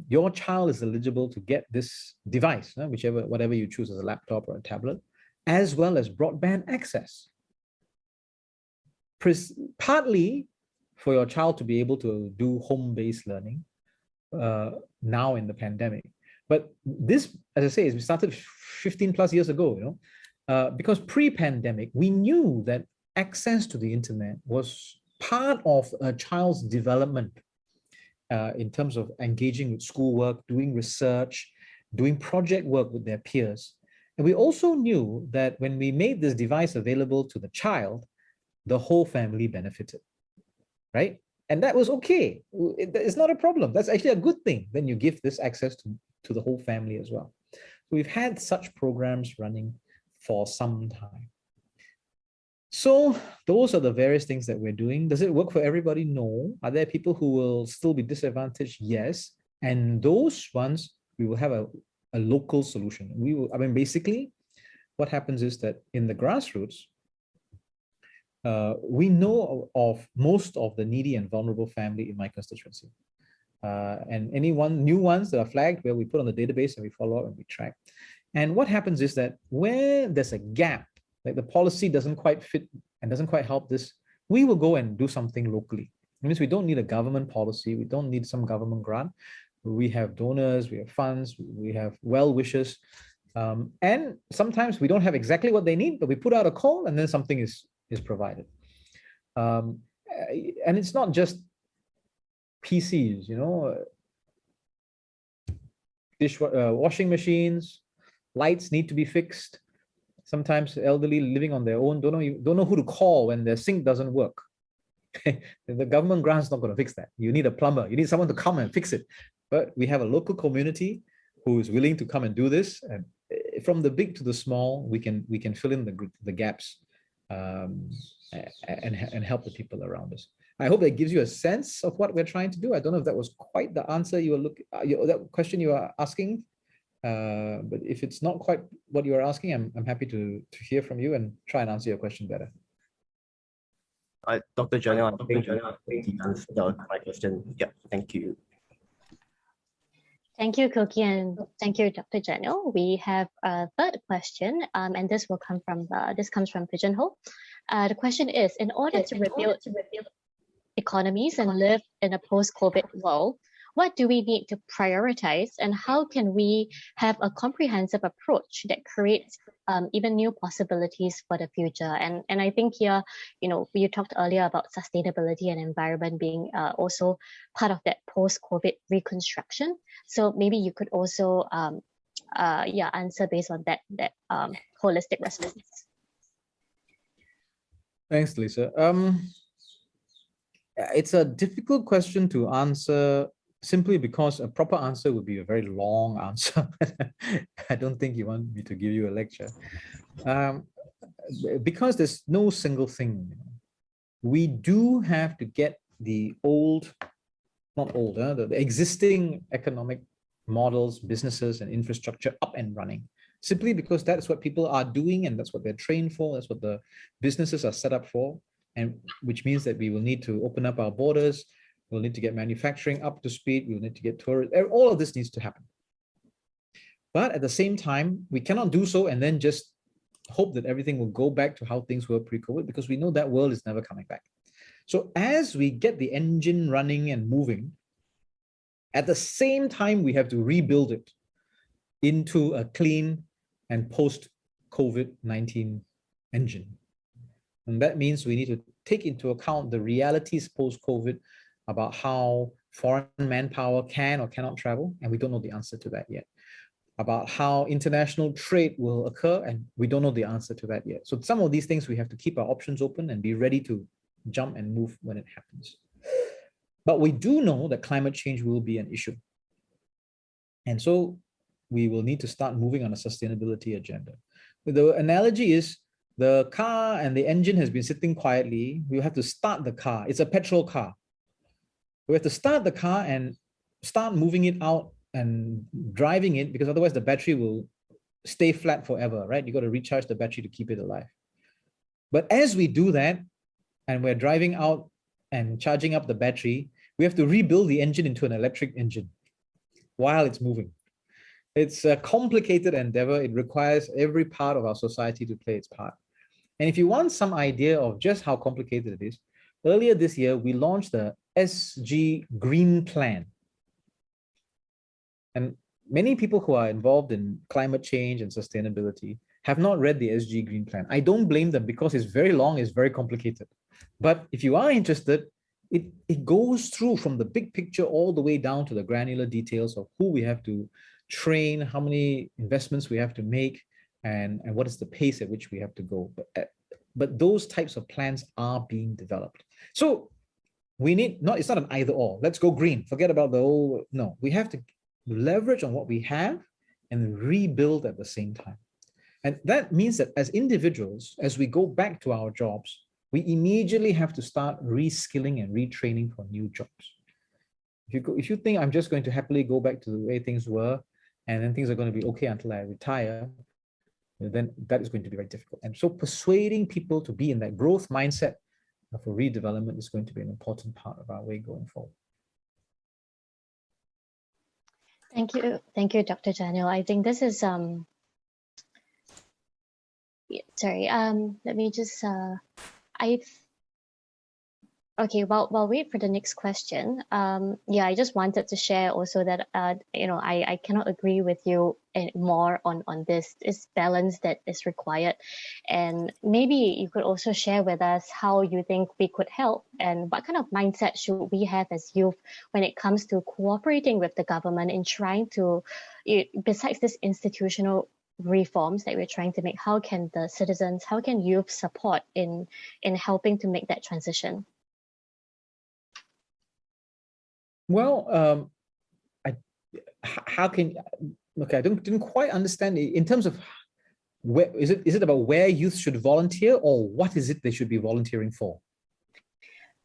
your child is eligible to get this device, whatever you choose as a laptop or a tablet, as well as broadband access. Partly for your child to be able to do home-based learning now in the pandemic, But this, as I say, is we started 15 plus years ago, because pre-pandemic, we knew that access to the internet was part of a child's development in terms of engaging with schoolwork, doing research, doing project work with their peers. And we also knew that when we made this device available to the child, the whole family benefited, right? And that was okay. It's not a problem. That's actually a good thing. Then you give this access to the whole family as well. So we've had such programs running for some time. So those are the various things that we're doing. Does it work for everybody? No. Are there people who will still be disadvantaged? Yes. And those ones, we will have a local solution. Basically, what happens is that in the grassroots, we know of most of the needy and vulnerable family in my constituency. And any new ones that are flagged, where we put on the database and we follow up and we track. And what happens is that where there's a gap, like the policy doesn't quite fit and doesn't quite help this, we will go and do something locally. It means we don't need a government policy. We don't need some government grant. We have donors, we have funds, we have well-wishers. And sometimes we don't have exactly what they need, but we put out a call and then something is provided. And it's not just PCs, washing machines, lights need to be fixed. Sometimes elderly living on their own don't know who to call when their sink doesn't work. The government grant's not going to fix that. You need a plumber. You need someone to come and fix it. But we have a local community who is willing to come and do this. And from the big to the small, we can fill in the gaps and help the people around us. I hope that gives you a sense of what we're trying to do. I don't know if that was quite the answer you were that question you are asking. But if it's not quite what you are asking, I'm happy to hear from you and try and answer your question better. Dr. Janil, I think you answered my question. Yeah, thank you. Thank you, Koki, and thank you, Dr. Janil. We have a third question, and this comes from Pigeonhole. The question is: in order to rebuild economies and live in a post-COVID world, what do we need to prioritize, and how can we have a comprehensive approach that creates even new possibilities for the future? And I think here, you talked earlier about sustainability and environment being also part of that post-COVID reconstruction. So maybe you could also answer based on that holistic response. Thanks, Lisa. It's a difficult question to answer simply because a proper answer would be a very long answer. I don't think you want me to give you a lecture. Because there's no single thing. We do have to get the the existing economic models, businesses, and infrastructure up and running. Simply because that's what people are doing and that's what they're trained for, that's what the businesses are set up for, and which means that we will need to open up our borders, we'll need to get manufacturing up to speed, we'll need to get tourists, all of this needs to happen. But at the same time, we cannot do so and then just hope that everything will go back to how things were pre-COVID, because we know that world is never coming back. So as we get the engine running and moving, at the same time, we have to rebuild it into a clean and post-COVID-19 engine. And that means we need to take into account the realities post-COVID about how foreign manpower can or cannot travel, and we don't know the answer to that yet. About how international trade will occur, and we don't know the answer to that yet. So some of these things we have to keep our options open and be ready to jump and move when it happens. But we do know that climate change will be an issue. And so we will need to start moving on a sustainability agenda. The analogy is the car and the engine has been sitting quietly. We have to start the car. It's a petrol car. We have to start the car and start moving it out and driving it, because otherwise the battery will stay flat forever, right? You got to recharge the battery to keep it alive. But as we do that, and we're driving out and charging up the battery, we have to rebuild the engine into an electric engine while it's moving. It's a complicated endeavor. It requires every part of our society to play its part. And if you want some idea of just how complicated it is, earlier this year, we launched the SG Green Plan. And many people who are involved in climate change and sustainability have not read the SG Green Plan. I don't blame them because it's very long, it's very complicated. But if you are interested, it goes through from the big picture all the way down to the granular details of who we have to train, how many investments we have to make, and what is the pace at which we have to go. But those types of plans are being developed. So we need, it's not an either or. Let's go green. Forget about the whole, no. We have to leverage on what we have and rebuild at the same time. And that means that as individuals, as we go back to our jobs, we immediately have to start reskilling and retraining for new jobs. If you think I'm just going to happily go back to the way things were, and then things are going to be okay until I retire, then that is going to be very difficult. And so persuading people to be in that growth mindset for redevelopment is going to be an important part of our way going forward. Thank you, Dr. Janil. I think this is sorry. Let me just okay, while wait for the next question, yeah, I just wanted to share also that I cannot agree with you more on this balance that is required, and maybe you could also share with us how you think we could help and what kind of mindset should we have as youth when it comes to cooperating with the government in trying to, besides this institutional reforms that we're trying to make, how can the citizens, how can youth support in helping to make that transition? Well, how can, okay, I didn't quite understand in terms of where is it about where youth should volunteer, or what is it they should be volunteering for?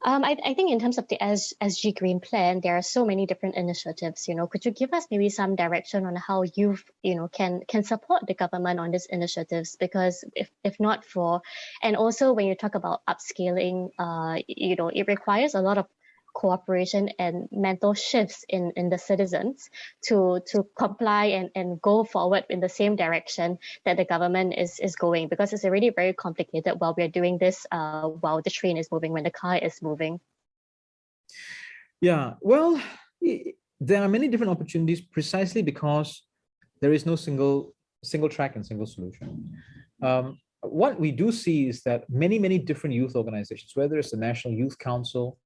I think in terms of the SG Green Plan, there are so many different initiatives. Could you give us maybe some direction on how youth, can support the government on these initiatives? Because if not for, and also when you talk about upscaling, it requires a lot of cooperation and mental shifts in the citizens to comply and go forward in the same direction that the government is going, because it's already very complicated while we're doing this while the train is moving, when the car is moving. Yeah, well, there are many different opportunities precisely because there is no single track and single solution. What we do see is that many different youth organizations, whether it's the National Youth Council,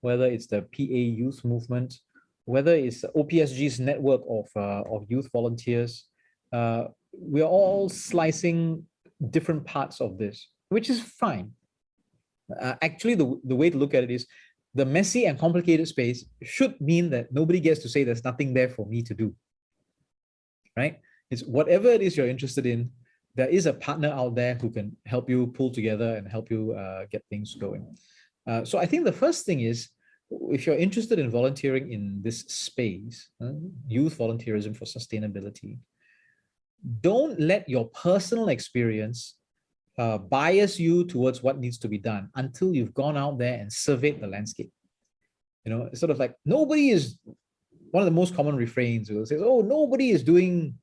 whether it's the PA Youth Movement, whether it's OPSG's network of youth volunteers, we're all slicing different parts of this, which is fine. Actually, the way to look at it is the messy and complicated space should mean that nobody gets to say there's nothing there for me to do, right? It's whatever it is you're interested in, there is a partner out there who can help you pull together and help you get things going. So I think the first thing is, if you're interested in volunteering in this space, youth volunteerism for sustainability, don't let your personal experience bias you towards what needs to be done until you've gone out there and surveyed the landscape. It's sort of like nobody is, one of the most common refrains will say, oh, nobody is doing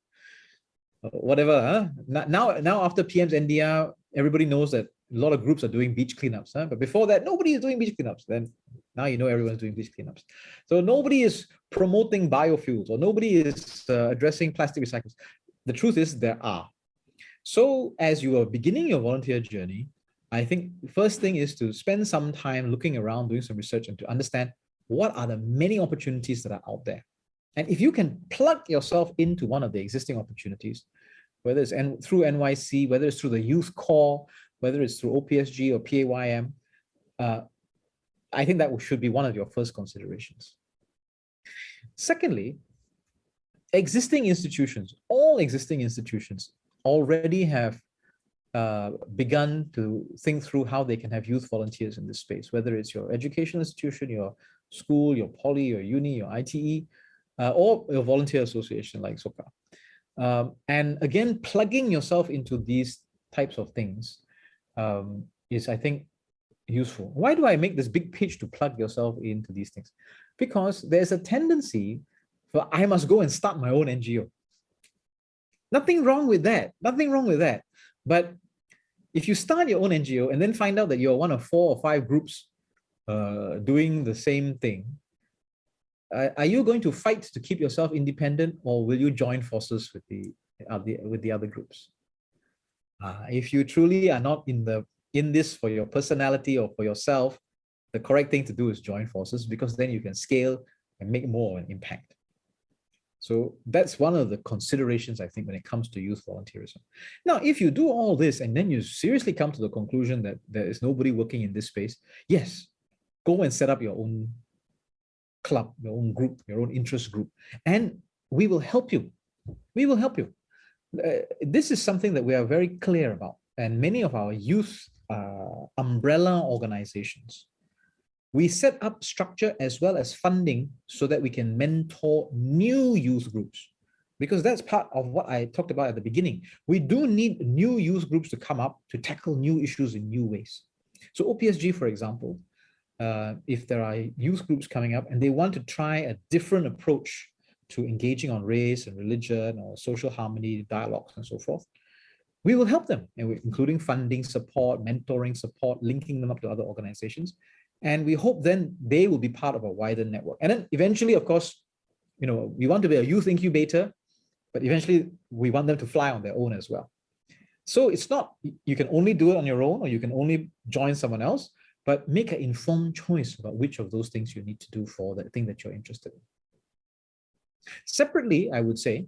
whatever. Huh? Now after PM's NDR, everybody knows that a lot of groups are doing beach cleanups, huh? But before that, nobody is doing beach cleanups. Then now everyone's doing beach cleanups. So nobody is promoting biofuels, or nobody is addressing plastic recycling. The truth is there are. So as you are beginning your volunteer journey, I think the first thing is to spend some time looking around, doing some research, and to understand what are the many opportunities that are out there. And if you can plug yourself into one of the existing opportunities, whether it's through NYC, whether it's through the Youth Corps, whether it's through OPSG or PAYM, I think that should be one of your first considerations. Secondly, all existing institutions already have begun to think through how they can have youth volunteers in this space, whether it's your educational institution, your school, your poly, your uni, your ITE, or your volunteer association like SOCA. And again, plugging yourself into these types of things is, I think, useful. Why do I make this big pitch to plug yourself into these things? Because there's a tendency for I must go and start my own NGO. Nothing wrong with that. But if you start your own NGO and then find out that you're one of 4 or 5 groups doing the same thing, Are you going to fight to keep yourself independent, or will you join forces with the other groups? If you truly are not in this for your personality or for yourself, the correct thing to do is join forces, because then you can scale and make more of an impact. So that's one of the considerations, I think, when it comes to youth volunteerism. Now, if you do all this and then you seriously come to the conclusion that there is nobody working in this space, yes, go and set up your own club, your own group, your own interest group, and we will help you. We will help you. This is something that we are very clear about, and many of our youth umbrella organizations, we set up structure as well as funding so that we can mentor new youth groups, because that's part of what I talked about at the beginning. We do need new youth groups to come up to tackle new issues in new ways. So OPSG, for example, if there are youth groups coming up and they want to try a different approach to engaging on race and religion or social harmony, dialogues and so forth, we will help them, including funding support, mentoring support, linking them up to other organizations. And we hope then they will be part of a wider network. And then eventually, of course, we want to be a youth incubator, but eventually we want them to fly on their own as well. So it's not, you can only do it on your own or you can only join someone else, but make an informed choice about which of those things you need to do for the thing that you're interested in. Separately, I would say,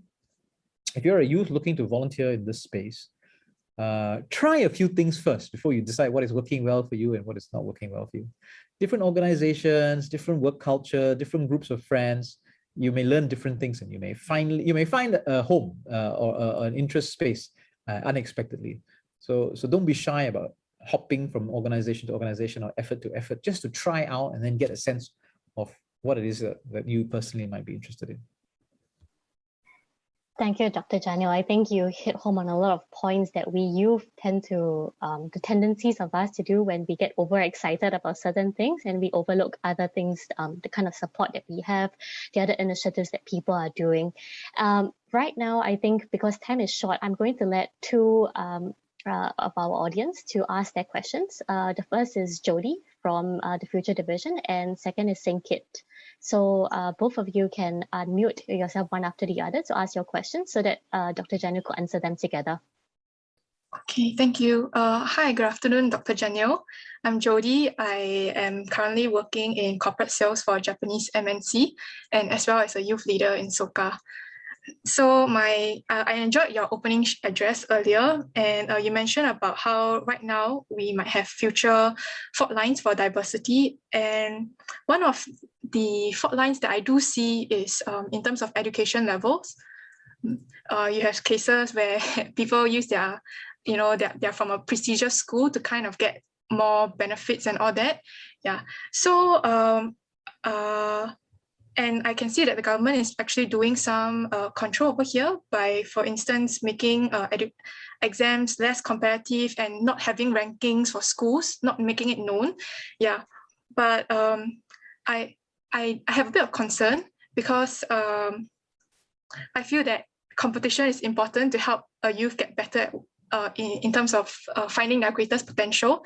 if you're a youth looking to volunteer in this space, try a few things first before you decide what is working well for you and what is not working well for you. Different organizations, different work culture, different groups of friends, you may learn different things, and you may find a home or an interest space unexpectedly. So don't be shy about hopping from organization to organization or effort to effort, just to try out and then get a sense of what it is that you personally might be interested in. Thank you, Dr. Janil. I think you hit home on a lot of points that we youth tend to, the tendencies of us to do when we get overexcited about certain things and we overlook other things, the kind of support that we have, the other initiatives that people are doing. Right now, I think because time is short, I'm going to let two of our audience to ask their questions. The first is Jody from the Future Division, and second is Kit. So both of you can unmute yourself one after the other to ask your questions so that Dr. Janil could answer them together. Okay, thank you. Hi, good afternoon, Dr. Janil. I'm Jody. I am currently working in corporate sales for a Japanese MNC and as well as a youth leader in Soka. So I enjoyed your opening address earlier, and you mentioned about how right now we might have future fault lines for diversity. And one of the fault lines that I do see is in terms of education levels. You have cases where people use they're from a prestigious school to kind of get more benefits and all that. Yeah. So and I can see that the government is actually doing some control over here by, for instance, making exams less competitive and not having rankings for schools, not making it known. Yeah, but I have a bit of concern because I feel that competition is important to help a youth get better in terms of finding their greatest potential.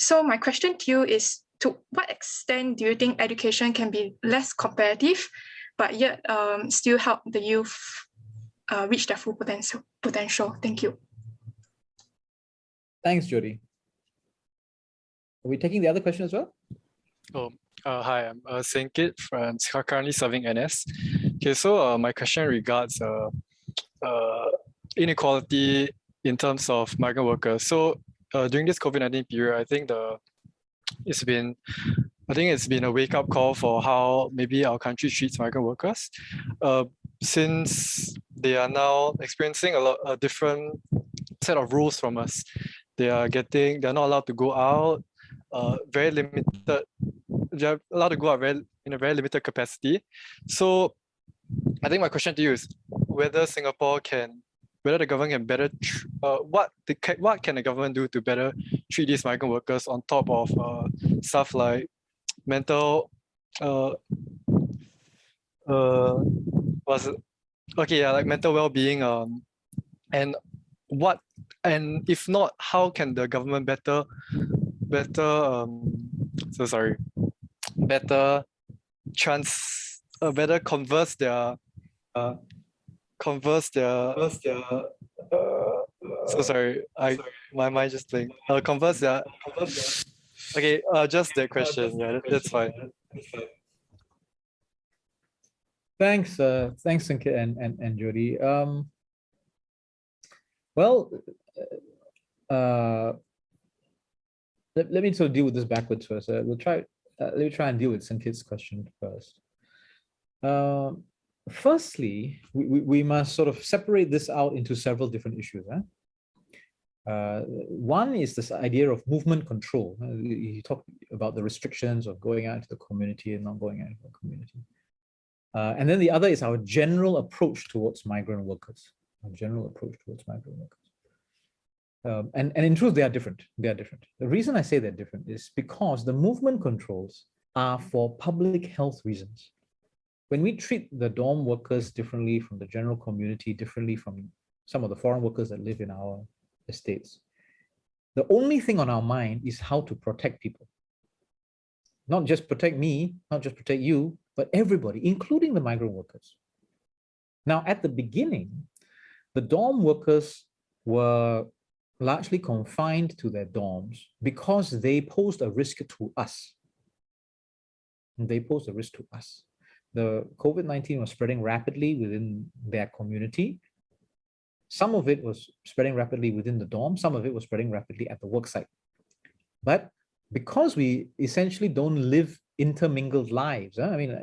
So my question to you is, to what extent do you think education can be less competitive, but yet still help the youth reach their full potential? Thank you. Thanks, Jody. Are we taking the other question as well? Hi, I'm Kit from currently serving NS. Okay, so my question regards inequality in terms of migrant workers. So during this COVID-19 period, I think it's been a wake-up call for how maybe our country treats migrant workers, since they are now experiencing a different set of rules from us. They're not allowed to go out, very limited. They're allowed to go out in a very limited capacity. So I think my question to you is whether the government can better, what can the government do to better treat these migrant workers on top of stuff like mental, like mental well-being, and if not, how can the government better better converse their so sorry, my mind just blinked. Converse their okay, just that question. Yeah, that's fine. Thanks, thanks, Sankit and Jody. Well, let me sort of deal with this backwards first. We'll try. Let me try and deal with Sankit's question first. Firstly, we must sort of separate this out into several different issues. One is this idea of movement control. You talk about the restrictions of going out into the community and not going out into the community. And then the other is our general approach towards migrant workers. Our general approach towards migrant workers. And in truth, they are different. They are different. The reason I say they're different is because the movement controls are for public health reasons. When we treat the dorm workers differently from the general community, differently from some of the foreign workers that live in our estates, the only thing on our mind is how to protect people. Not just protect me, not just protect you, but everybody, including the migrant workers. Now, at the beginning, the dorm workers were largely confined to their dorms because they posed a risk to us. They posed a risk to us. The COVID-19 was spreading rapidly within their community. Some of it was spreading rapidly within the dorm. Some of it was spreading rapidly at the work site. But because we essentially don't live intermingled lives, I mean,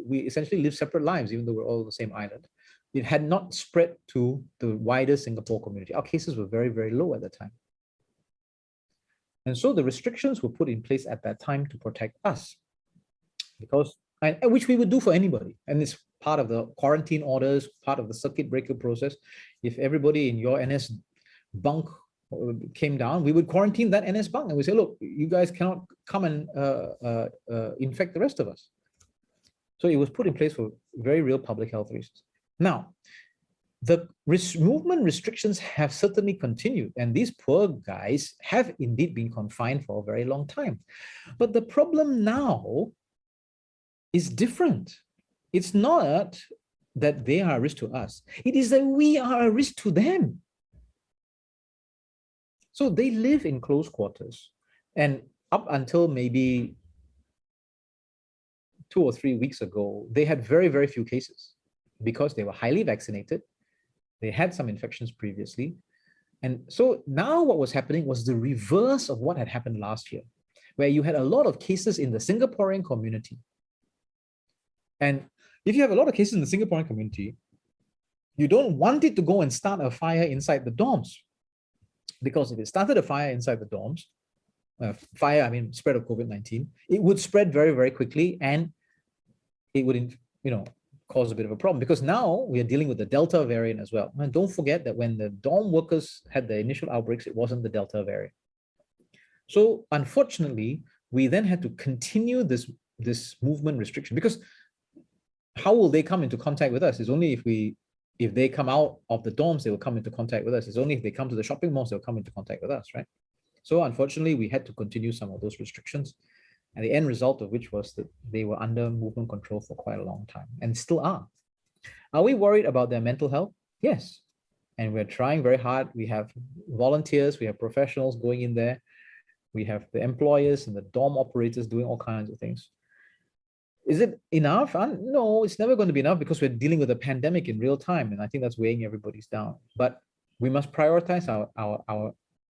we essentially live separate lives, even though we're all on the same island. It had not spread to the wider Singapore community. Our cases were very, very low at the time. And so the restrictions were put in place at that time to protect us, because, and which we would do for anybody. And it's part of the quarantine orders, part of the circuit breaker process. If everybody in your NS bunk came down, we would quarantine that NS bunk and we say, look, you guys cannot come and infect the rest of us. So it was put in place for very real public health reasons. Now, the movement restrictions have certainly continued, and these poor guys have indeed been confined for a very long time. But the problem now is different. It's not that they are a risk to us. It is that we are a risk to them. So they live in close quarters. And up until maybe 2 or 3 weeks ago, they had very, very few cases because they were highly vaccinated. They had some infections previously. And so now what was happening was the reverse of what had happened last year, where you had a lot of cases in the Singaporean community. And if you have a lot of cases in the Singaporean community, you don't want it to go and start a fire inside the dorms. Because if it started a fire inside the dorms, spread of COVID-19, it would spread very, very quickly, and it would, cause a bit of a problem, because now we are dealing with the Delta variant as well. And don't forget that when the dorm workers had the initial outbreaks, it wasn't the Delta variant. So unfortunately, we then had to continue this movement restriction, because how will they come into contact with us? It's only if they come out of the dorms, they will come into contact with us. It's only if they come to the shopping malls, they'll come into contact with us, right? So unfortunately, we had to continue some of those restrictions. And the end result of which was that they were under movement control for quite a long time, and still are. Are we worried about their mental health? Yes. And we're trying very hard. We have volunteers, we have professionals going in there. We have the employers and the dorm operators doing all kinds of things. Is it enough? No, it's never going to be enough, because we're dealing with a pandemic in real time. And I think that's weighing everybody's down. But we must prioritize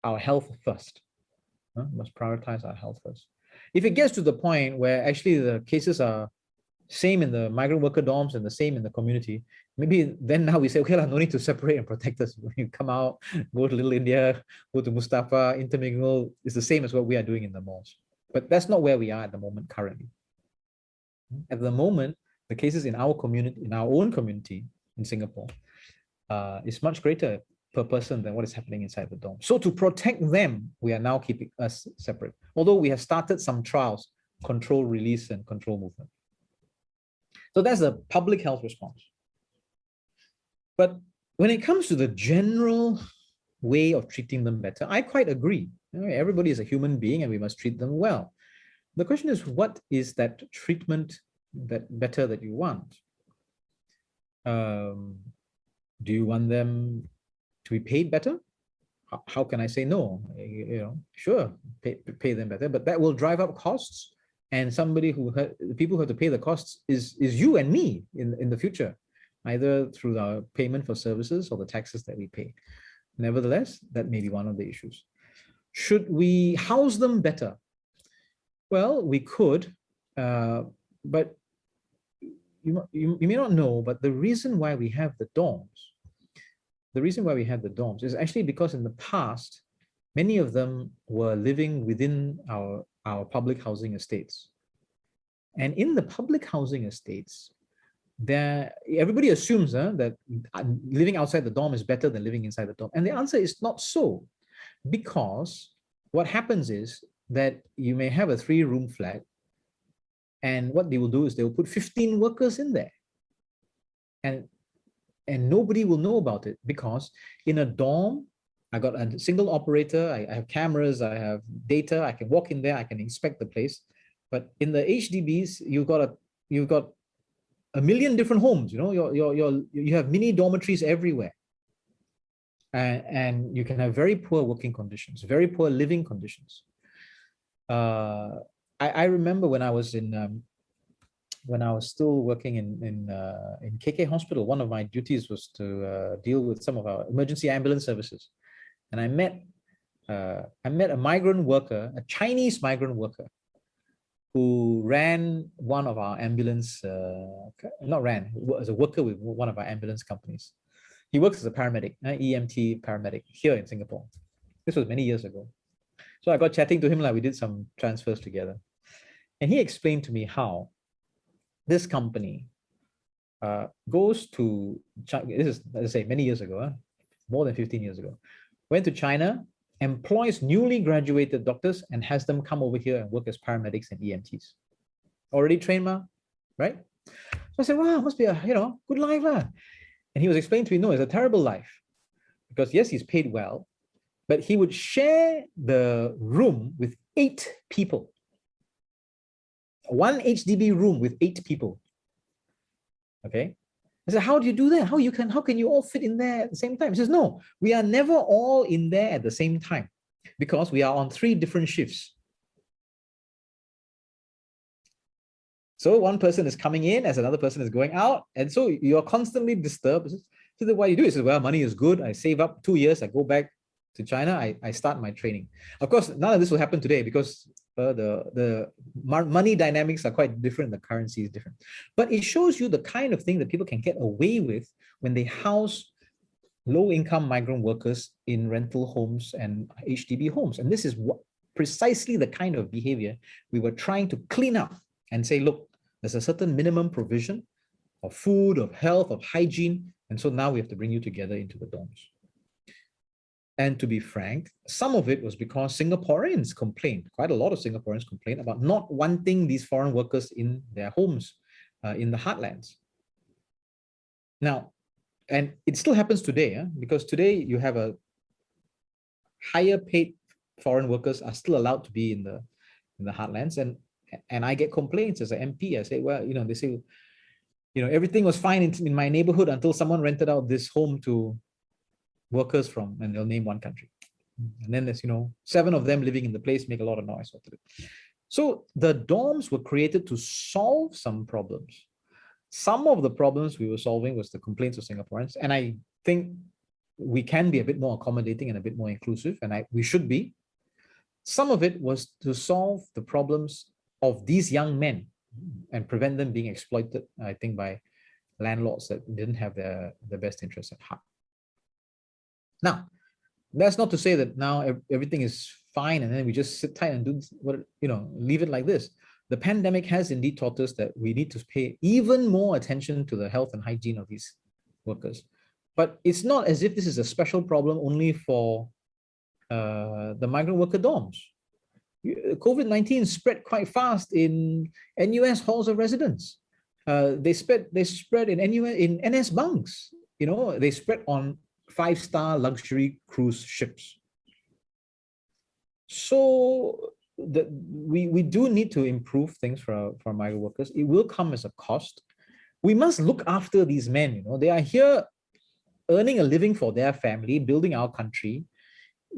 our health first. We must prioritize our health first. If it gets to the point where actually the cases are same in the migrant worker dorms and the same in the community, maybe then now we say, okay, no need to separate and protect us. When you come out, go to Little India, go to Mustafa, intermingle, it's the same as what we are doing in the malls. But that's not where we are at the moment currently. At the moment, the cases in our community, in our own community in Singapore, is much greater per person than what is happening inside the dorm. So to protect them, we are now keeping us separate. Although we have started some trials, control release and control movement. So that's the public health response. But when it comes to the general way of treating them better, I quite agree. Everybody is a human being and we must treat them well. The question is, what is that treatment better that you want? Do you want them to be paid better? How can I say no? Sure, pay them better, but that will drive up costs. And the people who have to pay the costs is you and me in the future, either through our payment for services or the taxes that we pay. Nevertheless, that may be one of the issues. Should we house them better? Well, we could, but you may not know, but the reason why we have the dorms is actually because in the past, many of them were living within our public housing estates. And in the public housing estates, everybody assumes that living outside the dorm is better than living inside the dorm. And the answer is not so, because what happens is that you may have a 3-room flat, and what they will do is they will put 15 workers in there. And nobody will know about it, because in a dorm, I got a single operator, I have cameras, I have data, I can walk in there, I can inspect the place. But in the HDBs, you've got a million different homes. You have mini dormitories everywhere, and you can have very poor working conditions, very poor living conditions. I remember when I was still working in KK Hospital, one of my duties was to deal with some of our emergency ambulance services, and I met a migrant worker, a Chinese migrant worker, who ran one of our ambulance, was a worker with one of our ambulance companies. He works as a paramedic, EMT paramedic here in Singapore. This was many years ago. So I got chatting to him, we did some transfers together. And he explained to me how this company goes to China. This is, as I say, many years ago, more than 15 years ago. Went to China, employs newly graduated doctors and has them come over here and work as paramedics and EMTs. Already trained, right? So I said, wow, must be a good life. And he was explaining to me, no, it's a terrible life. Because yes, he's paid well, but he would share the room with 8 people. 1 HDB room with 8 people. Okay. I said, how do you do that? How can you all fit in there at the same time? He says, no, we are never all in there at the same time because we are on 3 different shifts. So one person is coming in as another person is going out. And so you're constantly disturbed. So then what you do is, well, money is good. I save up 2 years. I go back to China. I start my training. Of course, none of this will happen today because the money dynamics are quite different. The currency is different. But it shows you the kind of thing that people can get away with when they house low-income migrant workers in rental homes and HDB homes. And this is precisely the kind of behavior we were trying to clean up and say, look, there's a certain minimum provision of food, of health, of hygiene. And so now we have to bring you together into the dorms. And to be frank, some of it was because Singaporeans complained, quite a lot of Singaporeans complained about not wanting these foreign workers in their homes in the heartlands. Now, and it still happens today, because today you have a higher paid foreign workers are still allowed to be in the heartlands. And I get complaints as an MP. I say, well, they say, everything was fine in my neighborhood until someone rented out this home to workers from, and they'll name one country. And then there's, 7 of them living in the place, make a lot of noise. So the dorms were created to solve some problems. Some of the problems we were solving was the complaints of Singaporeans. And I think we can be a bit more accommodating and a bit more inclusive, and we should be. Some of it was to solve the problems of these young men and prevent them being exploited, I think, by landlords that didn't have their best interests at heart. Now, that's not to say that now everything is fine and then we just sit tight and leave it like this. The pandemic has indeed taught us that we need to pay even more attention to the health and hygiene of these workers. But it's not as if this is a special problem only for the migrant worker dorms. COVID-19 spread quite fast in NUS halls of residence. They spread in NS bunks. They spread on 5-star luxury cruise ships. So we do need to improve things for our migrant workers. It will come as a cost. We must look after these men. You know, they are here earning a living for their family, building our country.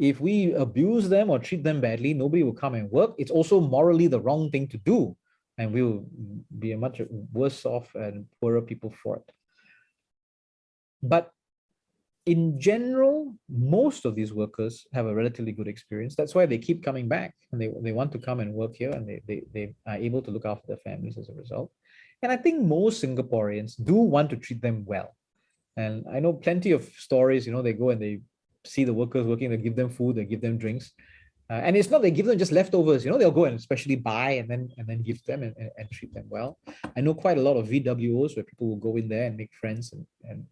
If we abuse them or treat them badly, nobody will come and work. It's also morally the wrong thing to do, and we'll be a much worse off and poorer people for it. But in general, most of these workers have a relatively good experience. That's why they keep coming back, and they want to come and work here, and they are able to look after their families as a result. And I think most Singaporeans do want to treat them well. And I know plenty of stories, you know, they go and they see the workers working, they give them food, they give them drinks. And it's not they give them just leftovers, you know, they'll go and especially buy and then give them and treat them well. I know quite a lot of VWOs where people will go in there and make friends and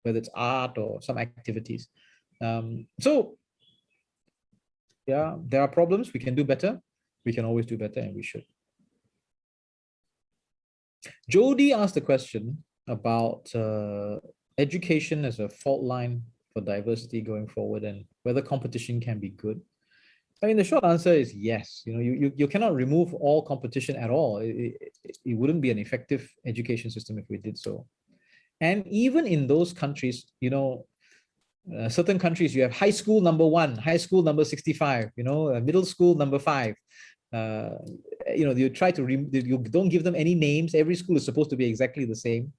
whether it's art or some activities. So yeah, there are problems. We can do better. We can always do better, and we should. Jody asked a question about education as a fault line for diversity going forward and whether competition can be good. I mean, the short answer is yes. You know, you cannot remove all competition at all. It wouldn't be an effective education system if we did so. And even in those countries, you know, certain countries, you have high school number 1, high school number 65, you know, middle school number 5. You know, you try to, you don't give them any names. Every school is supposed to be exactly the same.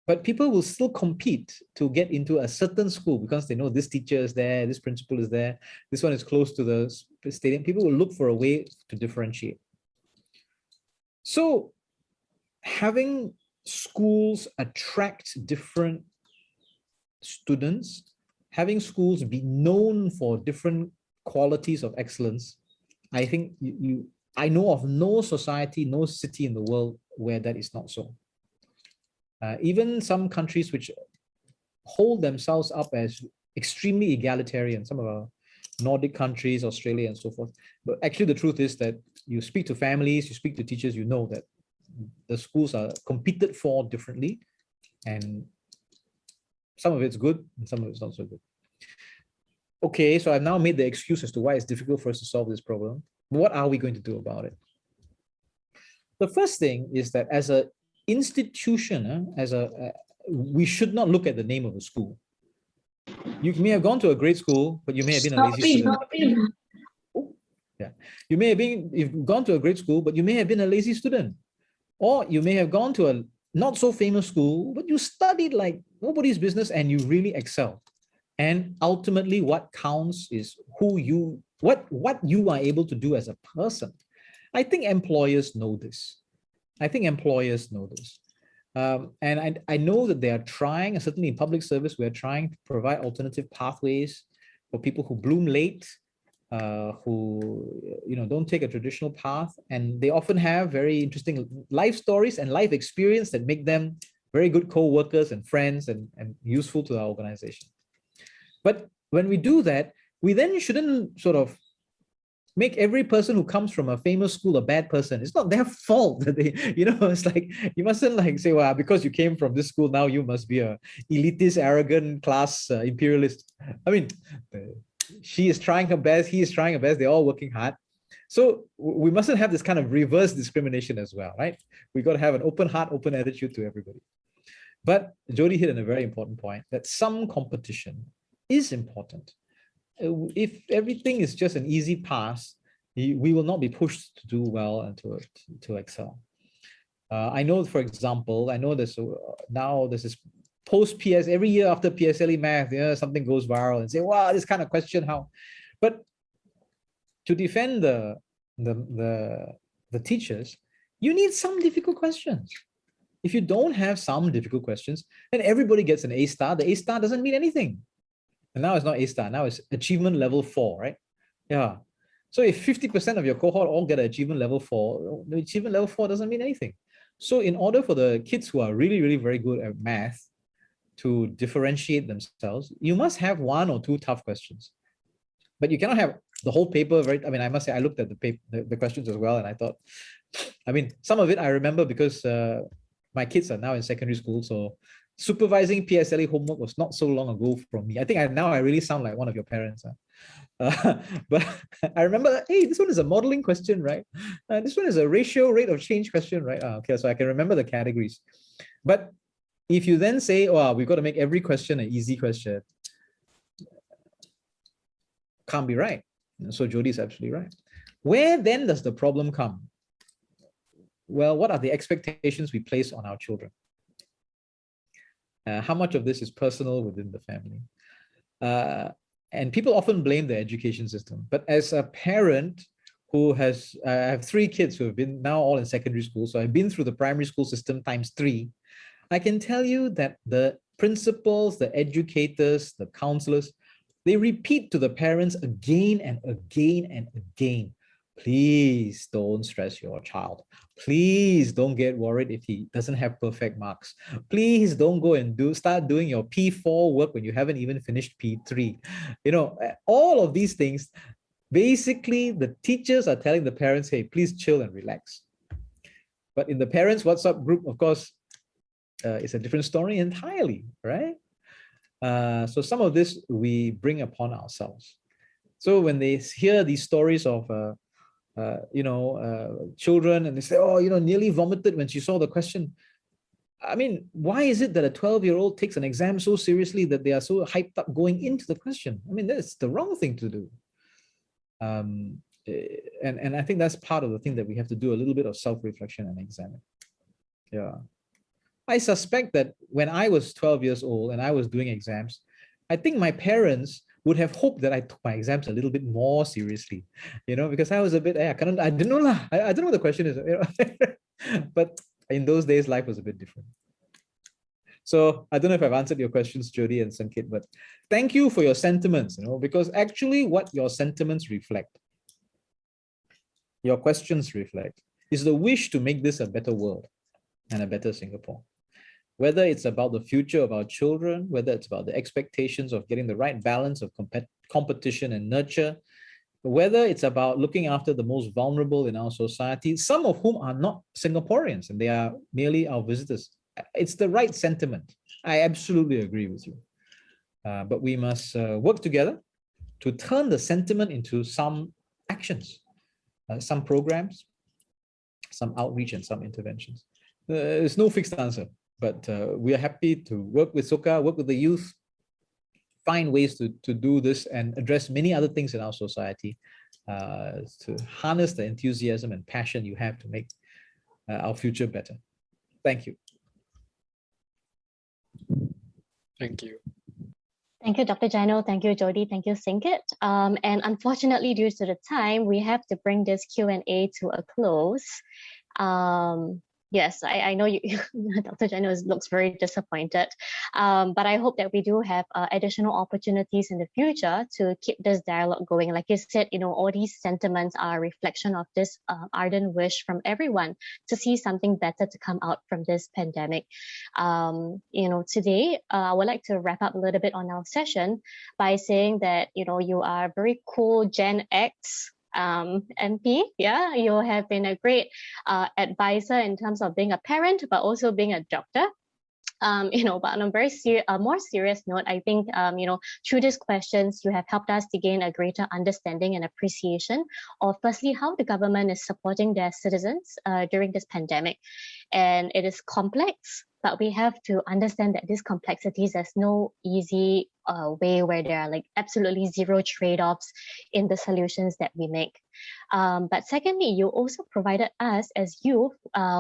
But people will still compete to get into a certain school because they know this teacher is there, this principal is there, this one is close to the stadium. People will look for a way to differentiate. So having schools attract different students, having schools be known for different qualities of excellence, I think I know of no society, no city in the world where that is not so. Even some countries which hold themselves up as extremely egalitarian, some of our Nordic countries, Australia and so forth. But actually the truth is that you speak to families, you speak to teachers, you know that the schools are competed for differently, and some of it's good and some of it's not so good. Okay, so I've now made the excuse as to why it's difficult for us to solve this problem. What are we going to do about it? The first thing is that as an institution, we should not look at the name of a school. You may have gone to a great school, but you may have been a lazy student. Yeah, you may have you've gone to a great school, but you may have been a lazy student. Or you may have gone to a not so famous school, but you studied like nobody's business and you really excel. And ultimately what counts is what you are able to do as a person. I think employers know this. And I know that they are trying, and certainly in public service, we're trying to provide alternative pathways for people who bloom late, who don't take a traditional path, and they often have very interesting life stories and life experience that make them very good co-workers and friends and useful to our organization. But when we do that, we then shouldn't sort of make every person who comes from a famous school a bad person. It's not their fault that they, it's like, you mustn't like say, well, because you came from this school, now you must be a elitist, arrogant, class imperialist. I mean, she is trying her best, he is trying her best, they're all working hard. So we mustn't have this kind of reverse discrimination as well, right? We got to have an open heart, open attitude to everybody. But Jody hit on a very important point that some competition is important. If everything is just an easy pass, we will not be pushed to do well and to excel. I know, for example, there's this post-PS, every year after PSLE math, something goes viral and say, wow, this kind of question, how? But to defend the teachers, you need some difficult questions. If you don't have some difficult questions, then everybody gets an A star. The A star doesn't mean anything. And now it's not A star, now it's achievement level 4, right? Yeah. So if 50% of your cohort all get an achievement level 4, the achievement level 4 doesn't mean anything. So in order for the kids who are really, really very good at math to differentiate themselves, you must have 1 or 2 tough questions. But you cannot have the whole paper, right? I mean, I must say, I looked at the questions as well, and I thought, I mean, some of it I remember because my kids are now in secondary school, so supervising PSLE homework was not so long ago from me. I think now I really sound like one of your parents. But I remember, hey, this one is a modeling question, right? This one is a ratio rate of change question, right? Okay, so I can remember the categories. But if you then say, oh, we've got to make every question an easy question, can't be right. So Jody is absolutely right. Where then does the problem come? Well, what are the expectations we place on our children? How much of this is personal within the family? And people often blame the education system. But as a parent who has, I have 3 kids who have been now all in secondary school, so I've been through the primary school system times 3, I can tell you that the principals, the educators, the counselors, they repeat to the parents again and again and again, please don't stress your child. Please don't get worried if he doesn't have perfect marks. Please don't go and start doing your P4 work when you haven't even finished P3. You know, all of these things, basically the teachers are telling the parents, hey, please chill and relax. But in the parents' WhatsApp group, of course, it's a different story entirely, right? So some of this we bring upon ourselves. So when they hear these stories of children and they say, oh, nearly vomited when she saw the question. I mean, why is it that a 12-year-old takes an exam so seriously that they are so hyped up going into the question? I mean, that's the wrong thing to do. And I think that's part of the thing that we have to do a little bit of self-reflection and examine. Yeah. I suspect that when I was 12 years old and I was doing exams, I think my parents would have hoped that I took my exams a little bit more seriously, because I was a bit, I didn't know lah. I don't know what the question is, but in those days, life was a bit different. So I don't know if I've answered your questions, Jody and Sankit, but thank you for your sentiments, because actually what your sentiments reflect, your questions reflect, is the wish to make this a better world and a better Singapore. Whether it's about the future of our children, whether it's about the expectations of getting the right balance of competition and nurture, whether it's about looking after the most vulnerable in our society, some of whom are not Singaporeans and they are merely our visitors. It's the right sentiment. I absolutely agree with you. But we must work together to turn the sentiment into some actions, some programs, some outreach and some interventions. There's no fixed answer. But we are happy to work with SOCA, work with the youth, find ways to do this and address many other things in our society to harness the enthusiasm and passion you have to make our future better. Thank you. Thank you. Thank you, Dr. Janil. Thank you, Jody. Thank you, Sankit. And unfortunately, due to the time, we have to bring this Q&A to a close. Yes, I know you, Dr. Janil looks very disappointed, but I hope that we do have additional opportunities in the future to keep this dialogue going. Like you said, all these sentiments are a reflection of this ardent wish from everyone to see something better to come out from this pandemic. Today, I would like to wrap up a little bit on our session by saying that, you are a very cool Gen X MP. Yeah, you have been a great advisor in terms of being a parent, but also being a doctor. But on a very more serious note, I think, through these questions, you have helped us to gain a greater understanding and appreciation of, firstly, how the government is supporting their citizens during this pandemic. And it is complex, but we have to understand that these complexities, there's no easy way where there are like absolutely zero trade-offs in the solutions that we make. But secondly, you also provided us as youth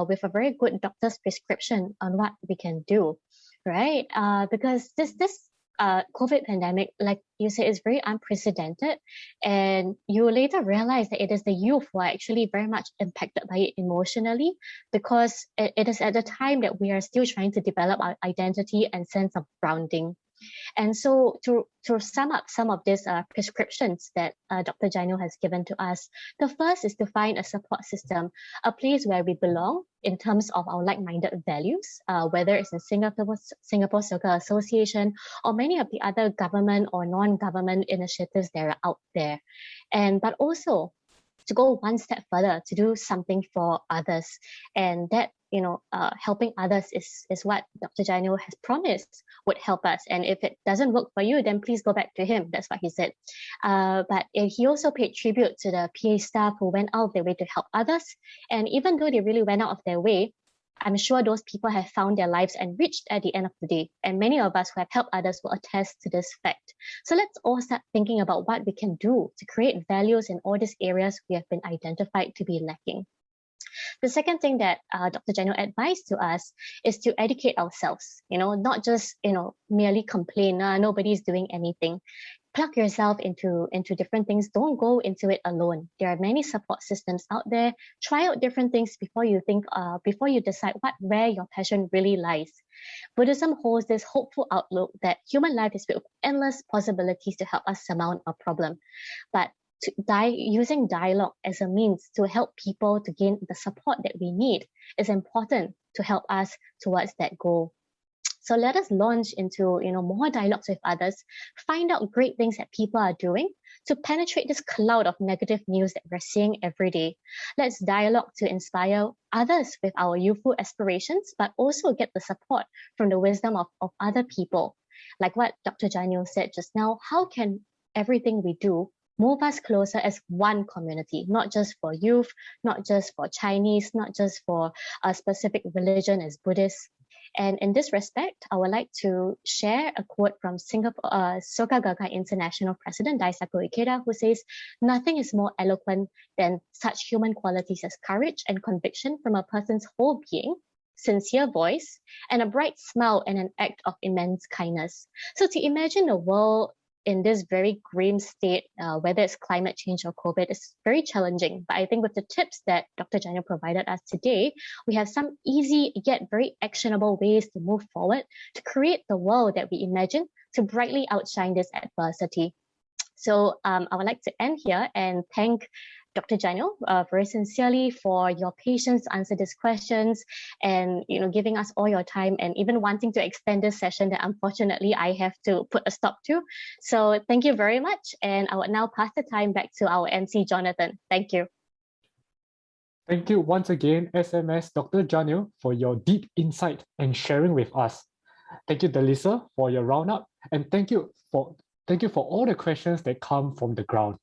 with a very good doctor's prescription on what we can do, right? Because this COVID pandemic, like you said, is very unprecedented. And you later realize that it is the youth who are actually very much impacted by it emotionally, because it is at the time that we are still trying to develop our identity and sense of grounding. And so to sum up some of these prescriptions that Dr. Janil has given to us, the first is to find a support system, a place where we belong in terms of our like-minded values, whether it's in Singapore Soccer Association or many of the other government or non-government initiatives that are out there. But also to go one step further, to do something for others. And that, helping others is what Dr. Janil has promised would help us. And if it doesn't work for you, then please go back to him. That's what he said. But he also paid tribute to the PA staff who went out of their way to help others. And even though they really went out of their way, I'm sure those people have found their lives enriched at the end of the day. And many of us who have helped others will attest to this fact. So let's all start thinking about what we can do to create values in all these areas we have been identified to be lacking. The second thing that Dr. Janil advised to us is to educate ourselves, not just, merely complain, nobody's doing anything. Plug yourself into different things. Don't go into it alone. There are many support systems out there. Try out different things before you decide where your passion really lies. Buddhism holds this hopeful outlook that human life is filled with endless possibilities to help us surmount a problem. But using dialogue as a means to help people to gain the support that we need is important to help us towards that goal. So let us launch into more dialogues with others, find out great things that people are doing to penetrate this cloud of negative news that we're seeing every day. Let's dialogue to inspire others with our youthful aspirations, but also get the support from the wisdom of other people. Like what Dr. Janil said just now, how can everything we do move us closer as one community, not just for youth, not just for Chinese, not just for a specific religion as Buddhists. And in this respect, I would like to share a quote from Singapore Soka Gakkai International President Daisaku Ikeda, who says, "Nothing is more eloquent than such human qualities as courage and conviction from a person's whole being, sincere voice, and a bright smile and an act of immense kindness." So to imagine a world in this very grim state, whether it's climate change or COVID, is very challenging. But I think with the tips that Dr. Janil provided us today, we have some easy yet very actionable ways to move forward to create the world that we imagine to brightly outshine this adversity. So I would like to end here and thank Dr. Janil very sincerely for your patience to answer these questions and giving us all your time and even wanting to extend this session that unfortunately I have to put a stop to. So thank you very much, and I would now pass the time back to our MC Jonathan. Thank you. Thank you once again, SMS Dr. Janil, for your deep insight and sharing with us. Thank you, Delisa, for your roundup, and thank you for all the questions that come from the ground.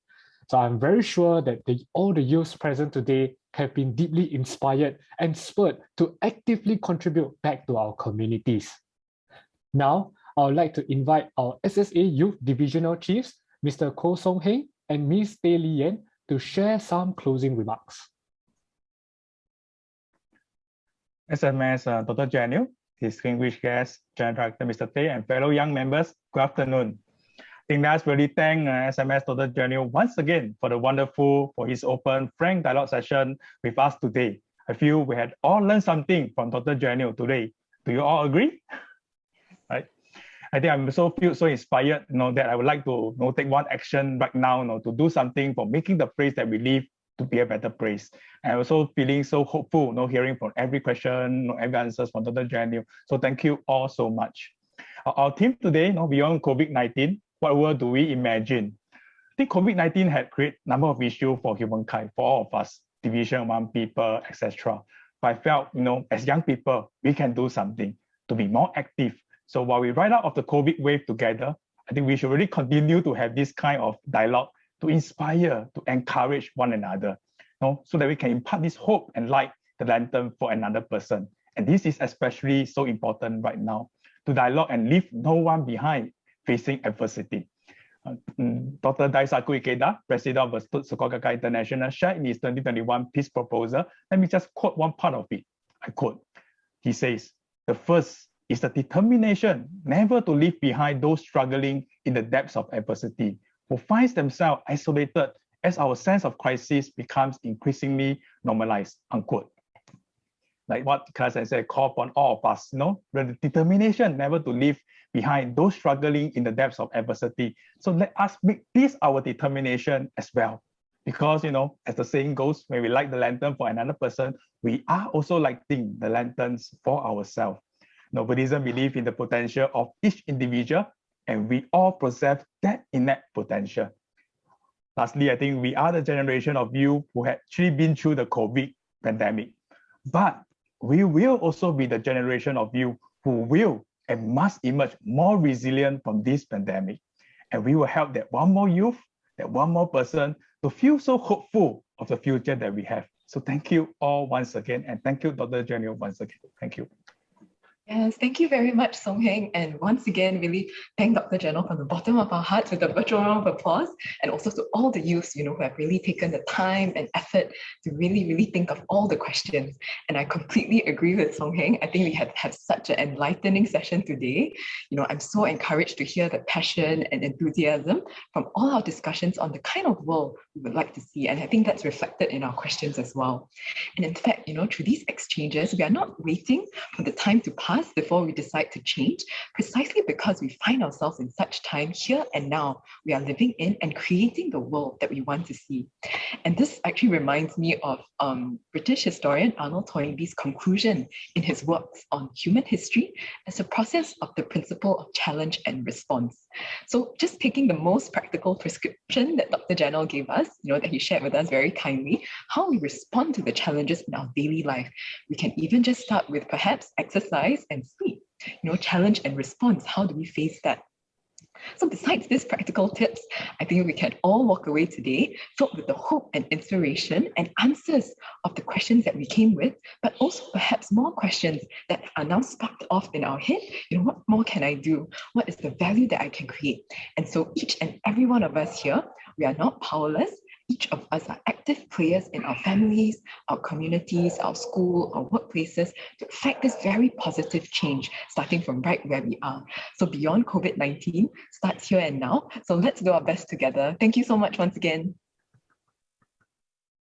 So I'm very sure that all the youths present today have been deeply inspired and spurred to actively contribute back to our communities. Now, I would like to invite our SSA Youth Divisional Chiefs, Mr. Koh Song Heng and Ms. Teh Li Yen, to share some closing remarks. SMS Dr. Janil, distinguished guests, General Director Mr. Teh, and fellow young members, good afternoon. I think that's really thank SMS Dr. Janil once again for his open, frank dialogue session with us today. I feel we had all learned something from Dr. Janil today. Do you all agree? Right? I think I'm feel so inspired, that I would like to take one action right now, to do something for making the place that we live to be a better place. And also feeling so hopeful, hearing from every question, every answers from Dr. Janil. So thank you all so much. Our theme today, beyond COVID-19, what world do we imagine? I think COVID-19 had created a number of issues for humankind, for all of us, division among people, etc. But I felt, as young people, we can do something to be more active. So while we ride out of the COVID wave together, I think we should really continue to have this kind of dialogue to inspire, to encourage one another, so that we can impart this hope and light the lantern for another person. And this is especially so important right now, to dialogue and leave no one behind facing adversity. Dr. Daisaku Ikeda, President of Soka Gakkai International, shared in his 2021 peace proposal. Let me just quote one part of it. I quote, he says, "The first is the determination never to leave behind those struggling in the depths of adversity, who finds themselves isolated as our sense of crisis becomes increasingly normalized," unquote. Like what class I said, call upon all of us, the determination never to leave behind those struggling in the depths of adversity. So let us make this our determination as well. Because, as the saying goes, when we light the lantern for another person, we are also lighting the lanterns for ourselves. Buddhism believes in the potential of each individual, and we all possess that innate potential. Lastly, I think we are the generation of youth who had actually been through the COVID pandemic. But we will also be the generation of youth who will and must emerge more resilient from this pandemic. And we will help that one more youth, that one more person to feel so hopeful of the future that we have. So thank you all once again. And thank you, Dr. Janil, once again. Thank you. Yes, thank you very much, Song Heng. And once again, really thank Dr. Janil from the bottom of our hearts with a virtual round of applause. And also to all the youths, who have really taken the time and effort to really think of all the questions. And I completely agree with Song Heng. I think we have had such an enlightening session today. I'm so encouraged to hear the passion and enthusiasm from all our discussions on the kind of world we would like to see. And I think that's reflected in our questions as well. And in fact, through these exchanges, we are not waiting for the time to pass before we decide to change, precisely because we find ourselves in such time here and now. We are living in and creating the world that we want to see. And this actually reminds me of British historian Arnold Toynbee's conclusion in his works on human history as a process of the principle of challenge and response. So just taking the most practical prescription that Dr. Janil gave us, that he shared with us very kindly, how we respond to the challenges in our daily life. We can even just start with perhaps exercise and sleep. Challenge and response. How do we face that? So besides these practical tips, I think we can all walk away today filled with the hope and inspiration and answers of the questions that we came with, but also perhaps more questions that are now sparked off in our head. What more can I do? What is the value that I can create? And so each and every one of us here, we are not powerless. Each of us are active players in our families, our communities, our school, our workplaces to affect this very positive change, starting from right where we are. So beyond COVID-19 starts here and now. So let's do our best together. Thank you so much once again.